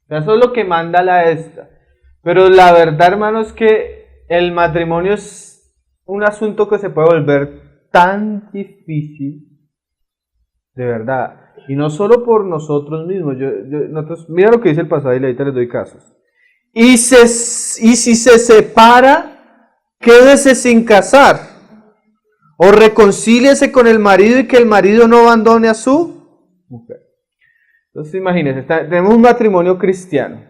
Eso es lo que manda la esta. Pero la verdad, hermano, es que el matrimonio es un asunto que se puede volver tan difícil, de verdad. Y no solo por nosotros mismos. Mira lo que dice el pasaje y ahorita les doy casos. Y si se separa, quédese sin casar. O reconcíliese con el marido y que el marido no abandone a su mujer. Entonces imagínense, tenemos un matrimonio cristiano.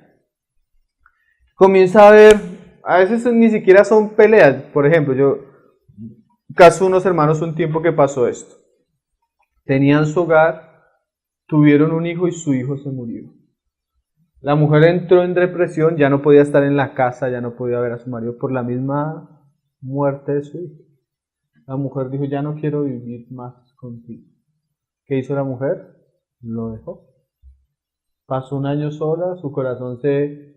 Comienza a haber, a veces ni siquiera son peleas. Por ejemplo, caso unos hermanos un tiempo que pasó esto. Tenían su hogar, tuvieron un hijo y su hijo se murió. La mujer entró en depresión, ya no podía estar en la casa, ya no podía ver a su marido por la misma muerte de su hijo. La mujer dijo, ya no quiero vivir más contigo. ¿Qué hizo la mujer? Lo dejó. Pasó un año sola, su corazón se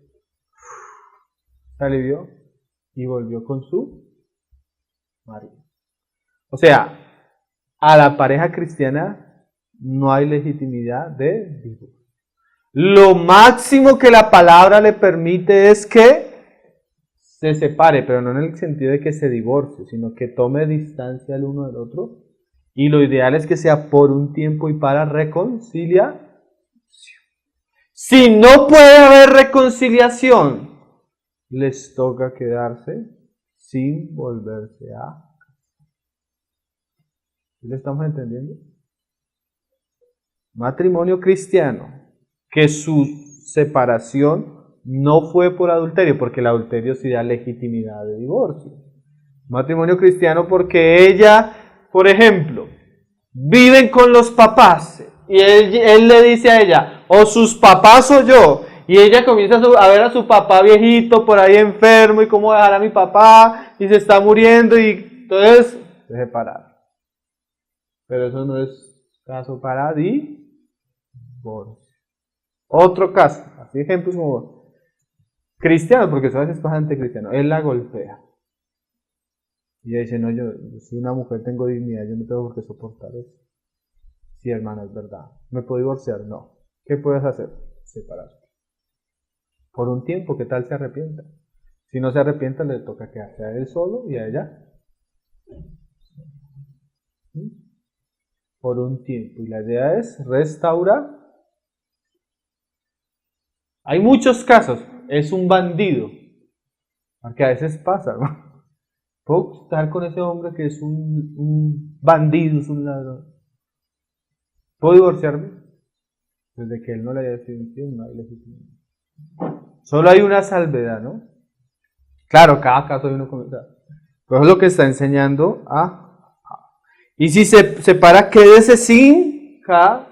alivió y volvió con su marido. O sea, a la pareja cristiana no hay legitimidad de divorcio. Lo máximo que la palabra le permite es que se separe, pero no en el sentido de que se divorcie, sino que tome distancia el uno del otro. Y lo ideal es que sea por un tiempo y para reconciliación. Si no puede haber reconciliación, les toca quedarse sin volverse a casar. ¿Lo estamos entendiendo? Matrimonio cristiano, que su separación no fue por adulterio, porque el adulterio sí da legitimidad de divorcio. Matrimonio cristiano porque ella, por ejemplo, viven con los papás y él le dice a ella, o sus papás o yo, y ella comienza a ver a su papá viejito por ahí enfermo y cómo dejar a mi papá y se está muriendo y entonces se separaron. Pero eso no es caso para divorcio. Otro caso, así ejemplos como cristianos, porque a veces pasa gente cristiano, él la golpea. Y ella dice, no, yo soy una mujer, tengo dignidad, yo no tengo por qué soportar eso. Sí, hermana, es verdad. ¿Me puedo divorciar? No. ¿Qué puedes hacer? Separarte. Por un tiempo, ¿qué tal se arrepienta? Si no se arrepiente, le toca quedarse a él solo y a ella por un tiempo. Y la idea es restaurar. Hay muchos casos. Es un bandido. Porque a veces pasa, ¿no? Puedo estar con ese hombre que es un bandido, es un ladrón. ¿Puedo divorciarme? Desde que él no le haya sido infiel, no hay legitimidad. Solo hay una salvedad, ¿no? Claro, cada caso hay uno con... Pero es lo que está enseñando a... Y si se separa, quédese sin casar.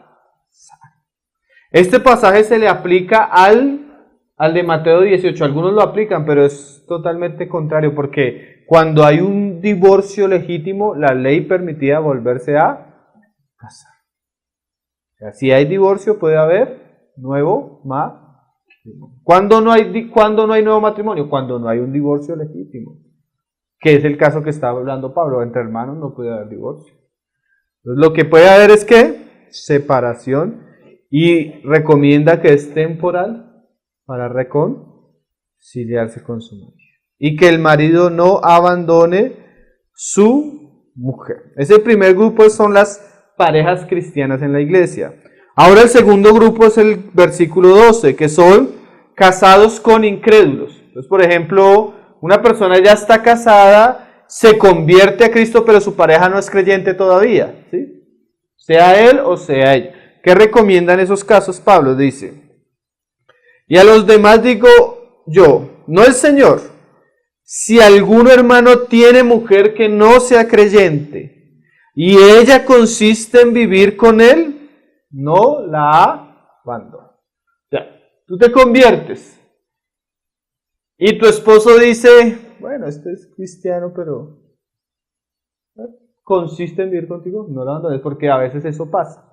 Este pasaje se le aplica al de Mateo 18. Algunos lo aplican, pero es totalmente contrario, porque cuando hay un divorcio legítimo, la ley permitía volverse a casar. O sea, si hay divorcio, puede haber nuevo matrimonio. ¿Cuándo no hay nuevo matrimonio? Cuando no hay un divorcio legítimo, que es el caso que está hablando Pablo. Entre hermanos no puede haber divorcio. Entonces, lo que puede haber es que separación, y recomienda que es temporal para reconciliarse con su marido. Y que el marido no abandone su mujer. Ese primer grupo son las parejas cristianas en la iglesia. Ahora el segundo grupo es el versículo 12, que son casados con incrédulos. Entonces, por ejemplo, una persona ya está casada, se convierte a Cristo, pero su pareja no es creyente todavía, ¿sí? Sea él o sea ella. ¿Qué recomienda en esos casos? Pablo dice: y a los demás digo yo, no el Señor, si algún hermano tiene mujer que no sea creyente y ella consiste en vivir con él, no la abandone. O sea, tú te conviertes y tu esposo dice, bueno, este es cristiano, pero consiste en vivir contigo, no la abandones, porque a veces eso pasa.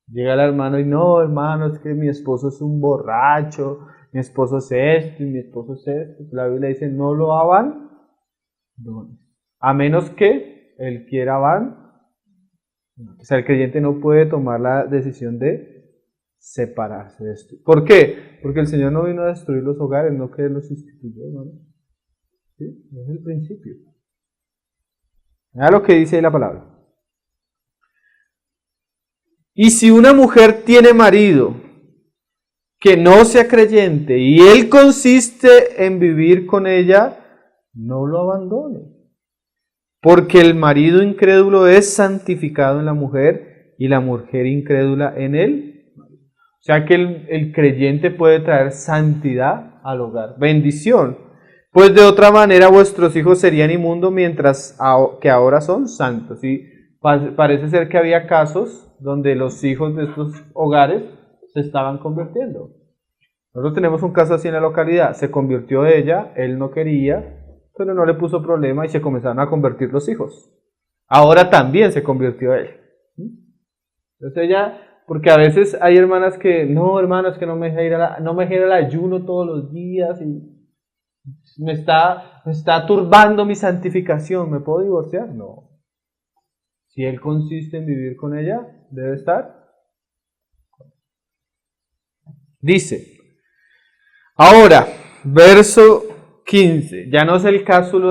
Llega el hermano y no, hermano, es que mi esposo es un borracho, mi esposo es esto y mi esposo es esto. La Biblia dice, no lo abandones, a menos que él quiera abandonar. O sea, el creyente no puede tomar la decisión de separarse de esto. ¿Por qué? Porque el Señor no vino a destruir los hogares, no que Él los instituyó, ¿no? ¿Sí? Es el principio. Mira lo que dice ahí la palabra. Y si una mujer tiene marido que no sea creyente y él consiste en vivir con ella, no lo abandone. Porque el marido incrédulo es santificado en la mujer y la mujer incrédula en él. O sea que el creyente puede traer santidad al hogar, bendición. Pues de otra manera vuestros hijos serían inmundos mientras que ahora son santos. Y parece ser que había casos donde los hijos de estos hogares se estaban convirtiendo. Nosotros tenemos un caso así en la localidad. Se convirtió ella, él no quería, pero no le puso problema y se comenzaron a convertir los hijos. Ahora también se convirtió él. Entonces ella, porque a veces hay hermanas que, no hermanos, que no me deja ir al ayuno todos los días y me está turbando mi santificación, ¿me puedo divorciar? No. Si él consiste en vivir con ella, debe estar. Dice, ahora, verso 15, ya no es el caso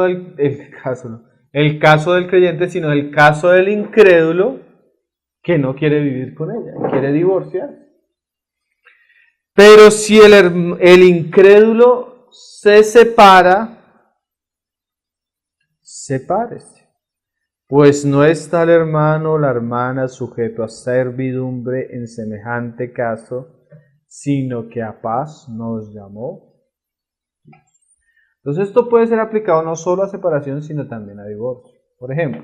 del creyente, sino el caso del incrédulo que no quiere vivir con ella, quiere divorciar. Pero si el incrédulo se separa, sepárese. Pues no está el hermano o la hermana sujeto a servidumbre en semejante caso, sino que a paz nos llamó. Entonces esto puede ser aplicado no solo a separación, sino también a divorcio. Por ejemplo,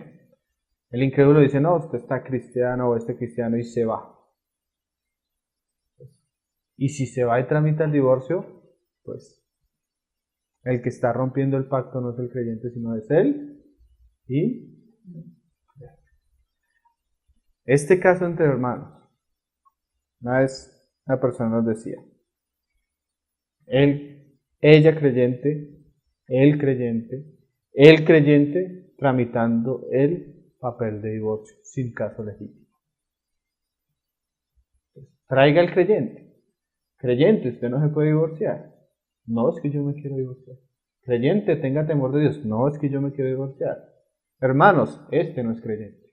el incrédulo dice, no, usted está cristiano o este cristiano y se va. Y si se va y tramita el divorcio, pues el que está rompiendo el pacto no es el creyente, sino es él. Y este caso entre hermanos, una vez una persona nos decía, ella creyente, el creyente tramitando el papel de divorcio sin caso legítimo. Traiga al creyente, usted no se puede divorciar. No, es que yo me quiero divorciar. creyente, tenga temor de Dios. No, es que yo me quiero divorciar. Hermanos, este no es creyente.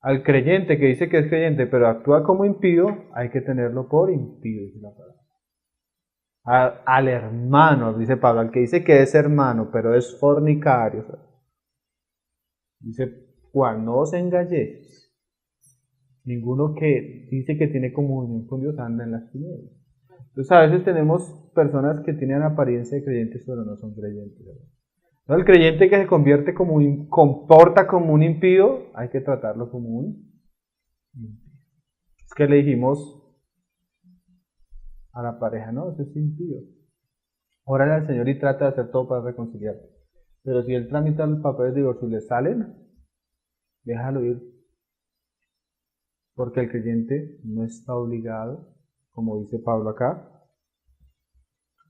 Al creyente que dice que es creyente, pero actúa como impío, hay que tenerlo por impío, dice la palabra. Al hermano, dice Pablo, al que dice que es hermano, pero es fornicario. Dice Juan, no os engañéis. Ninguno que dice que tiene comunión con Dios anda en las tinieblas. Entonces a veces tenemos personas que tienen apariencia de creyentes, pero no son creyentes. ¿No? El creyente que se comporta como un impío, hay que tratarlo como un impío. Es que le dijimos a la pareja, no, ese es impío. Órale al Señor y trata de hacer todo para reconciliarte. Pero si él tramita los papeles de divorcio y le salen, déjalo ir. Porque el creyente no está obligado, como dice Pablo acá,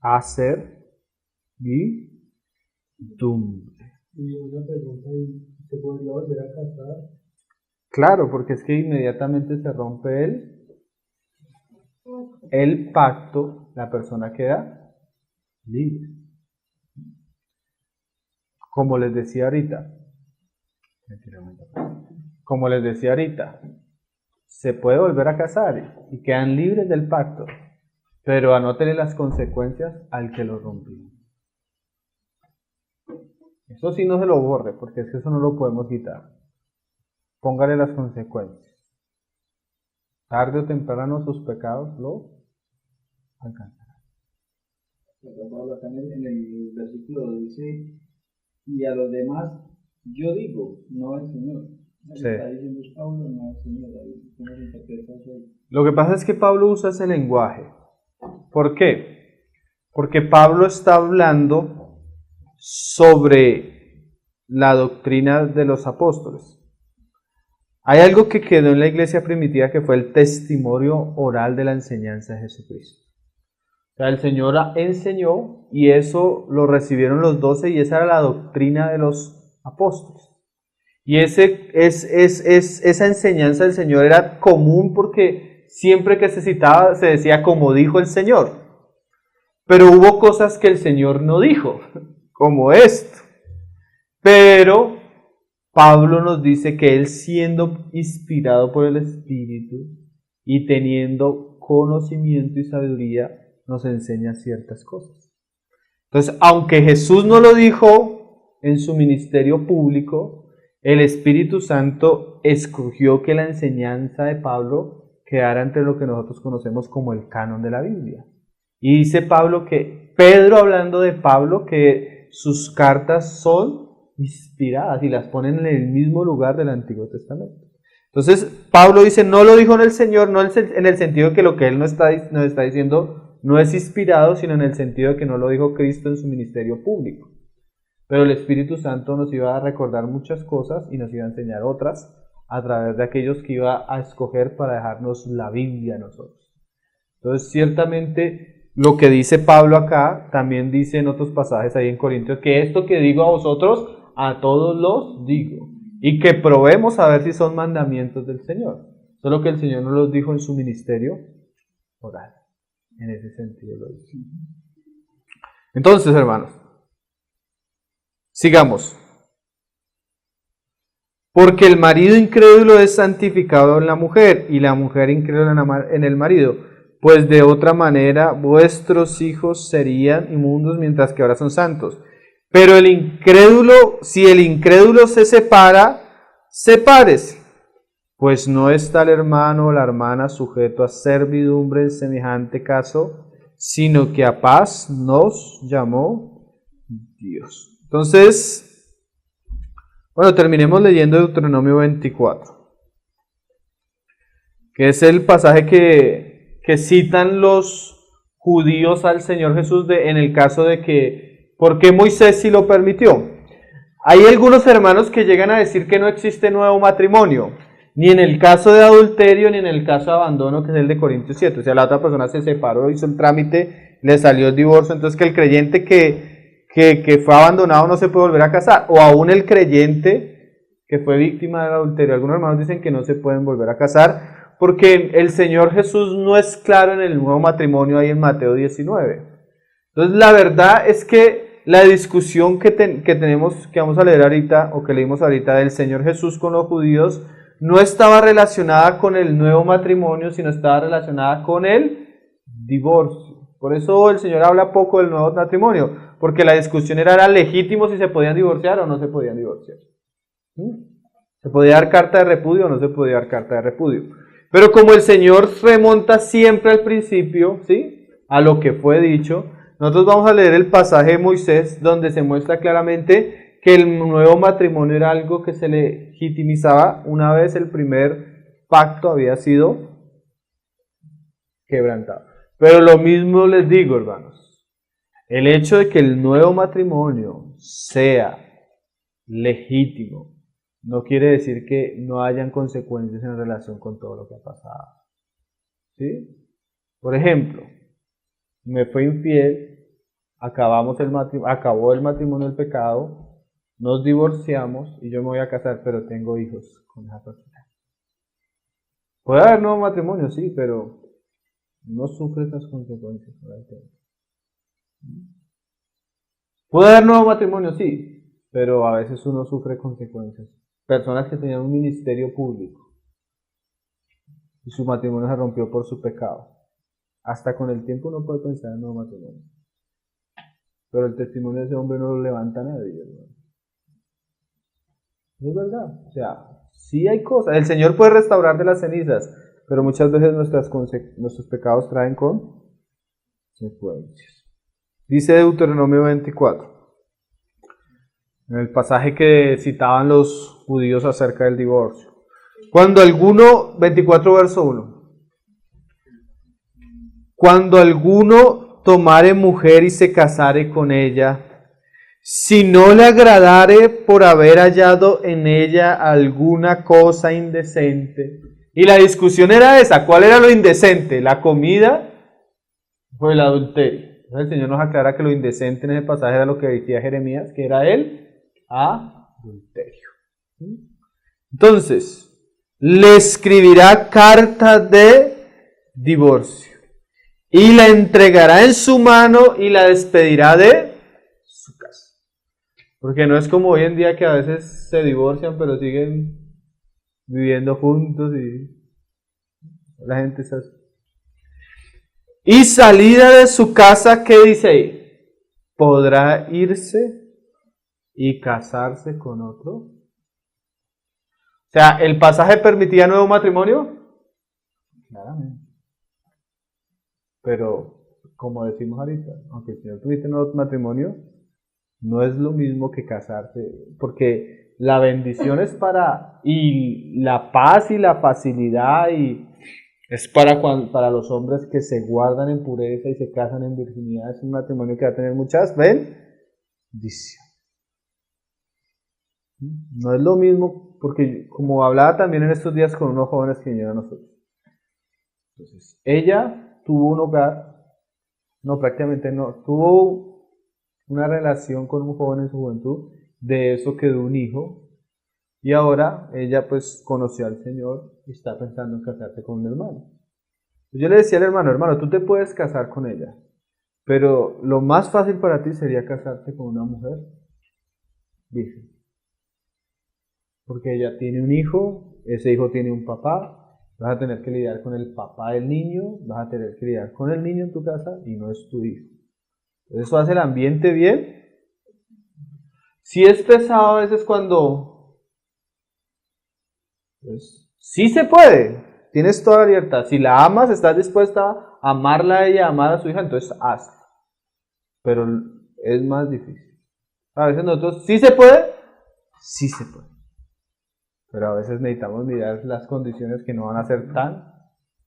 a hacer vidumbre. Y una pregunta, ¿se podría volver a casar? Claro, porque es que inmediatamente se rompe el pacto, la persona queda libre. Como les decía ahorita, se puede volver a casar y quedan libres del pacto, pero anótenle las consecuencias al que lo rompió. Eso sí no se lo borre, porque es que eso no lo podemos quitar. Póngale las consecuencias. Tarde o temprano sus pecados lo alcanzarán. Pablo acá en el versículo dice, y a los demás yo digo, no al Señor. Sí. Está diciendo Pablo, no al Señor. ¿Cómo se interpreta eso? Lo que pasa es que Pablo usa ese lenguaje. ¿Por qué? Porque Pablo está hablando sobre la doctrina de los apóstoles. Hay algo que quedó en la iglesia primitiva que fue el testimonio oral de la enseñanza de Jesucristo. O sea, el Señor enseñó y eso lo recibieron los 12 y esa era la doctrina de los apóstoles. Y esa enseñanza del Señor era común porque siempre que se citaba se decía como dijo el Señor. Pero hubo cosas que el Señor no dijo, como esto. Pero Pablo nos dice que él, siendo inspirado por el Espíritu y teniendo conocimiento y sabiduría, nos enseña ciertas cosas. Entonces, aunque Jesús no lo dijo en su ministerio público, el Espíritu Santo escogió que la enseñanza de Pablo quedara entre lo que nosotros conocemos como el canon de la Biblia. Y dice Pablo que, Pedro hablando de Pablo, que sus cartas son inspiradas y las ponen en el mismo lugar del Antiguo Testamento. Entonces, Pablo dice, no lo dijo en el Señor, no en el sentido de que lo que él nos está diciendo no es inspirado, sino en el sentido de que no lo dijo Cristo en su ministerio público. Pero el Espíritu Santo nos iba a recordar muchas cosas y nos iba a enseñar otras a través de aquellos que iba a escoger para dejarnos la Biblia a nosotros. Entonces, ciertamente, lo que dice Pablo acá, también dice en otros pasajes ahí en Corintios, que esto que digo a vosotros, a todos los digo, y que probemos a ver si son mandamientos del Señor. Solo que el Señor no los dijo en su ministerio oral. En ese sentido lo dice. Entonces, hermanos, sigamos. Porque el marido incrédulo es santificado en la mujer, y la mujer incrédula en el marido. Pues de otra manera vuestros hijos serían inmundos mientras que ahora son santos. Pero el incrédulo, si el incrédulo se separa, sepárese. Pues no está el hermano o la hermana sujeto a servidumbre en semejante caso, sino que a paz nos llamó Dios. Entonces, bueno, terminemos leyendo Deuteronomio 24, que es el pasaje que citan los judíos al Señor Jesús en el caso de que ¿por qué Moisés sí lo permitió? Hay algunos hermanos que llegan a decir que no existe nuevo matrimonio, ni en el caso de adulterio, ni en el caso de abandono, que es el de Corintios 7. O sea, la otra persona se separó, hizo el trámite, le salió el divorcio, entonces que el creyente que fue abandonado no se puede volver a casar, o aún el creyente que fue víctima del adulterio. Algunos hermanos dicen que no se pueden volver a casar, porque el Señor Jesús no es claro en el nuevo matrimonio ahí en Mateo 19. Entonces la verdad es que la discusión que tenemos, que vamos a leer ahorita, o que leímos ahorita del Señor Jesús con los judíos, no estaba relacionada con el nuevo matrimonio, sino estaba relacionada con el divorcio. Por eso el Señor habla poco del nuevo matrimonio, porque la discusión era legítimo si se podían divorciar o no se podían divorciar. ¿Se podía dar carta de repudio o no se podía dar carta de repudio? Pero como el Señor remonta siempre al principio, ¿sí?, a lo que fue dicho, nosotros vamos a leer el pasaje de Moisés donde se muestra claramente que el nuevo matrimonio era algo que se legitimizaba una vez el primer pacto había sido quebrantado. Pero lo mismo les digo, hermanos, el hecho de que el nuevo matrimonio sea legítimo no quiere decir que no hayan consecuencias en relación con todo lo que ha pasado. ¿Sí? Por ejemplo, me fue infiel, acabó el matrimonio del pecado, nos divorciamos y yo me voy a casar, pero tengo hijos con esa persona. Puede haber nuevo matrimonio, sí, pero no sufre esas consecuencias. Puede haber nuevo matrimonio, sí, pero a veces uno sufre consecuencias. Personas que tenían un ministerio público y su matrimonio se rompió por su pecado. Hasta con el tiempo uno puede pensar en nuevo matrimonio. Pero el testimonio de ese hombre no lo levanta nadie, hermano. No es verdad. O sea, sí hay cosas. El Señor puede restaurar de las cenizas, pero muchas veces nuestros pecados traen consecuencias. Dice Deuteronomio 24. En el pasaje que citaban los judíos acerca del divorcio. 24 verso 1. Cuando alguno tomare mujer y se casare con ella, si no le agradare por haber hallado en ella alguna cosa indecente. Y la discusión era esa, ¿cuál era lo indecente? ¿La comida o el adulterio? Entonces el Señor nos aclara que lo indecente en ese pasaje era lo que decía Jeremías, que era el adulterio. Entonces, le escribirá carta de divorcio y la entregará en su mano y la despedirá de su casa. Porque no es como hoy en día que a veces se divorcian pero siguen viviendo juntos y la gente está así. Y salida de su casa, ¿qué dice ahí? Podrá irse y casarse con otro. O sea, ¿el pasaje permitía nuevo matrimonio? Claramente. Pero, como decimos ahorita, aunque el Señor permite nuevo matrimonio, no es lo mismo que casarse, porque la bendición es y la paz y la facilidad es para los hombres que se guardan en pureza y se casan en virginidad. Es un matrimonio que va a tener muchas bendiciones. No es lo mismo, porque como hablaba también en estos días con unos jóvenes que vinieron a nosotros. Entonces, ella tuvo un hogar, no, prácticamente no, tuvo una relación con un joven en su juventud, de eso quedó un hijo, y ahora ella pues conoció al Señor y está pensando en casarse con un hermano. Yo le decía al hermano, tú te puedes casar con ella, pero lo más fácil para ti sería casarte con una mujer virgen. Porque ella tiene un hijo, ese hijo tiene un papá, vas a tener que lidiar con el papá del niño, vas a tener que lidiar con el niño en tu casa y no es tu hijo. Eso hace el ambiente bien. Sí es pesado a veces cuando... Pues, sí se puede, tienes toda la libertad. Si la amas, estás dispuesta a amarla a ella, a amar a su hija, entonces hazlo. Pero es más difícil. A veces nosotros, ¿sí se puede? Sí se puede. Pero a veces necesitamos mirar las condiciones que no van a ser tan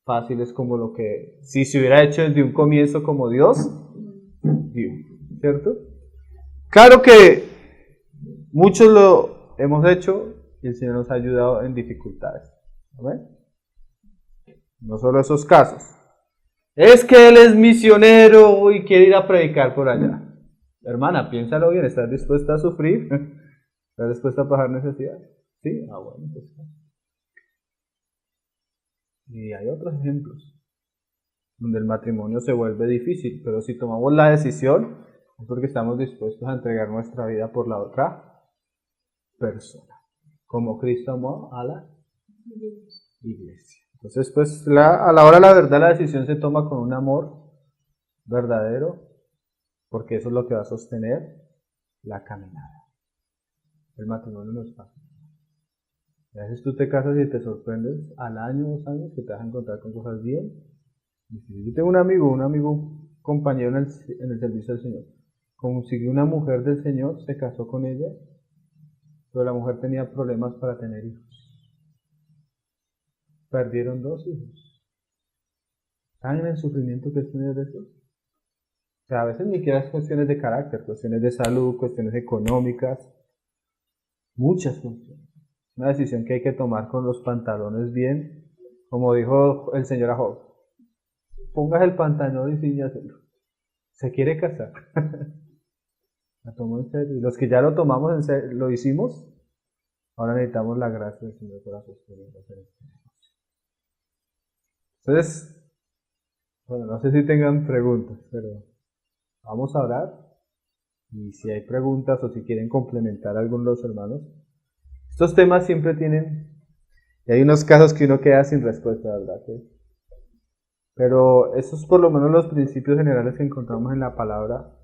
fáciles como lo que, si se hubiera hecho desde un comienzo como Dios dio, ¿cierto? Claro que muchos lo hemos hecho y el Señor nos ha ayudado en dificultades. ¿Ven? No solo esos casos. Es que Él es misionero y quiere ir a predicar por allá. Hermana, piénsalo bien, ¿estás dispuesta a sufrir? ¿Estás dispuesta a pasar necesidad? Sí, bueno, pues. Y hay otros ejemplos. donde el matrimonio se vuelve difícil, pero si tomamos la decisión es porque estamos dispuestos a entregar nuestra vida por la otra persona, como Cristo amó a la iglesia. Entonces, pues a la hora de la verdad la decisión se toma con un amor verdadero, porque eso es lo que va a sostener la caminada. El matrimonio no es fácil. A veces tú te casas y te sorprendes al año, 2 años, que te vas a encontrar con cosas bien. Yo tengo un amigo compañero en el servicio del Señor. Consiguió una mujer del Señor, se casó con ella, pero la mujer tenía problemas para tener hijos. Perdieron 2 hijos. ¿Saben en el sufrimiento que es tener eso? O sea, a veces ni siquiera es cuestiones de carácter, cuestiones de salud, cuestiones económicas, muchas cuestiones. Una decisión que hay que tomar con los pantalones bien, como dijo el Señor a Job. Pongas el pantalón y ciñáselo. Se quiere casar. La tomó en serio. Y los que ya lo tomamos en serio, lo hicimos, ahora necesitamos la gracia del Señor para sostenerlo. Entonces, bueno, no sé si tengan preguntas, pero vamos a orar. Y si hay preguntas o si quieren complementar a algunos de los hermanos, estos temas siempre tienen, y hay unos casos que uno queda sin respuesta, ¿verdad? Pero esos por lo menos los principios generales que encontramos en la palabra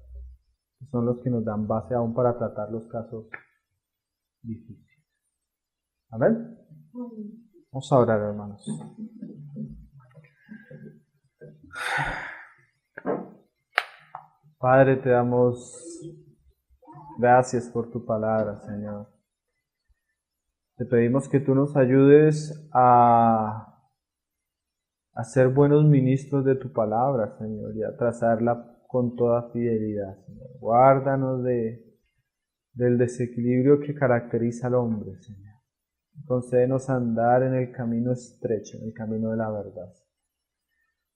son los que nos dan base aún para tratar los casos difíciles. ¿Amén? Vamos a orar, hermanos. Padre, te damos gracias por tu palabra, Señor. Te pedimos que tú nos ayudes a ser buenos ministros de tu palabra, Señor, y a trazarla con toda fidelidad, Señor. Guárdanos del desequilibrio que caracteriza al hombre, Señor. Concédenos andar en el camino estrecho, en el camino de la verdad.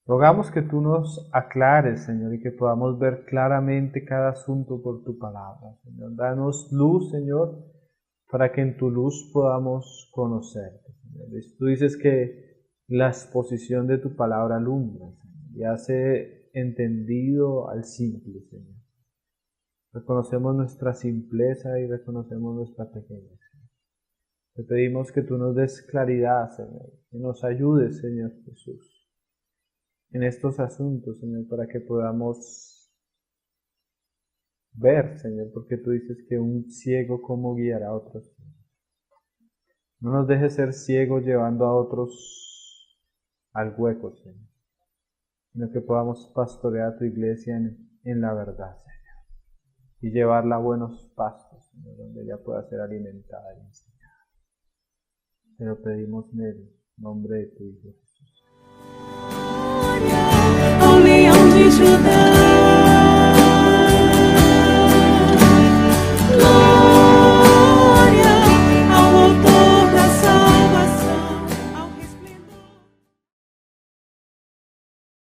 Rogamos que tú nos aclares, Señor, y que podamos ver claramente cada asunto por tu palabra, Señor. Danos luz, Señor, para que en tu luz podamos conocerte, Señor. Tú dices que la exposición de tu palabra alumbra, Señor, y hace entendido al simple, Señor. Reconocemos nuestra simpleza y reconocemos nuestra pequeñez. Te pedimos que tú nos des claridad, Señor, que nos ayudes, Señor Jesús, en estos asuntos, Señor, para que podamos ver, Señor, porque tú dices que un ciego cómo guiará a otros. No nos dejes ser ciegos llevando a otros al hueco, Señor, sino que podamos pastorear tu iglesia en la verdad, Señor, y llevarla a buenos pastos, Señor, donde ella pueda ser alimentada y enseñada. Te lo pedimos en el nombre de tu Hijo.